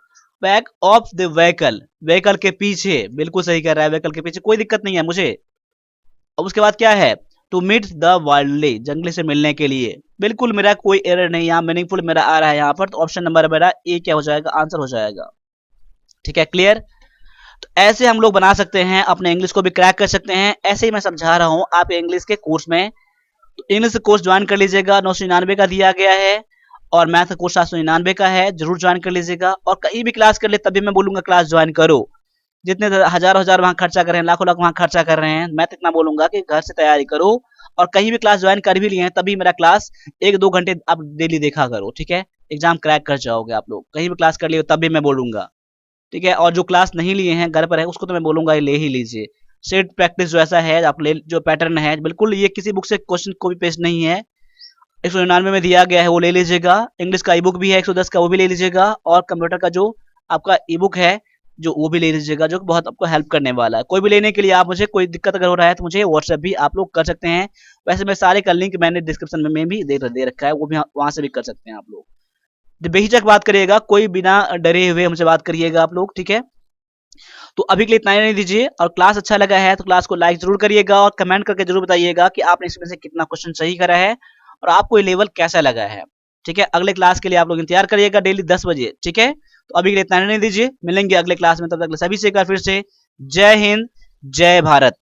back of the vehicle के पीछे। बिल्कुल सही कर रहा है, व्हीकल के पीछे, कोई दिक्कत नहीं है मुझे। अब उसके बाद क्या है, टू मीट द वाइल्डली, जंगली से मिलने के लिए। बिल्कुल मेरा कोई एरर नहीं, यहाँ मीनिंगफुल मेरा आ रहा है यहाँ पर। तो ऑप्शन नंबर मेरा ए क्या हो जाएगा, आंसर हो जाएगा। ठीक है, क्लियर। तो ऐसे हम लोग बना सकते हैं, अपने इंग्लिश को भी क्रैक कर सकते हैं। ऐसे ही मैं समझा रहा हूँ आप इंग्लिश के कोर्स में। तो इंग्लिश कोर्स ज्वाइन कर लीजिएगा, 999 का दिया गया है, और मैथ का कोर्स 799 का है, जरूर ज्वाइन कर लीजिएगा। और कहीं भी क्लास कर ले तभी मैं बोलूंगा क्लास ज्वाइन करो। जितने हजारों हजार वहां खर्चा कर रहे हैं, लाखों लाख वहां खर्चा कर रहे हैं, मैं तो इतना बोलूंगा कि घर से तैयारी करो। और कहीं भी क्लास ज्वाइन कर भी लिए हैं तभी मेरा क्लास 1-2 घंटे आप डेली देखा करो। ठीक है, एग्जाम क्रैक कर जाओगे आप लोग। कहीं भी क्लास कर लिए तब भी मैं बोलूंगा। ठीक है, और जो क्लास नहीं लिए हैं घर पर है, उसको तो मैं बोलूंगा ले ही लीजिए। सेट प्रैक्टिस जो ऐसा है आप ले, जो पैटर्न है बिल्कुल ये किसी बुक से क्वेश्चन कॉपी पेस्ट नहीं है। 199 में दिया गया है वो ले लीजिएगा। इंग्लिश का ई बुक भी है 110 का, वो भी ले लीजिएगा। और कंप्यूटर का जो आपका ई बुक है जो, वो भी ले लीजिएगा, जो बहुत आपको हेल्प करने वाला है। कोई भी लेने के लिए आप मुझे, कोई दिक्कत अगर हो रहा है तो मुझे व्हाट्सएप भी आप लोग कर सकते हैं। वैसे मैं सारे का लिंक मैंने डिस्क्रिप्शन में भी दे रखा है, वो भी वहां से भी कर सकते हैं आप लोग। बेहिचक बात करिएगा, कोई बिना डरे हुए हमसे बात करिएगा आप लोग। ठीक है, तो अभी के लिए इतना ही नहीं दीजिए। और क्लास अच्छा लगा है तो क्लास को लाइक जरूर करिएगा, और कमेंट करके जरूर बताइएगा कि आपने इसमें से कितना क्वेश्चन सही करा है और आपको ये लेवल कैसा लगा है। ठीक है, अगले क्लास के लिए आप लोग इंतजार करिएगा डेली 10 बजे। ठीक है, तो अभी के लिए इतना ही नहीं दीजिए, मिलेंगे अगले क्लास में। तब तक सभी से एक बार फिर से जय हिंद, जय भारत।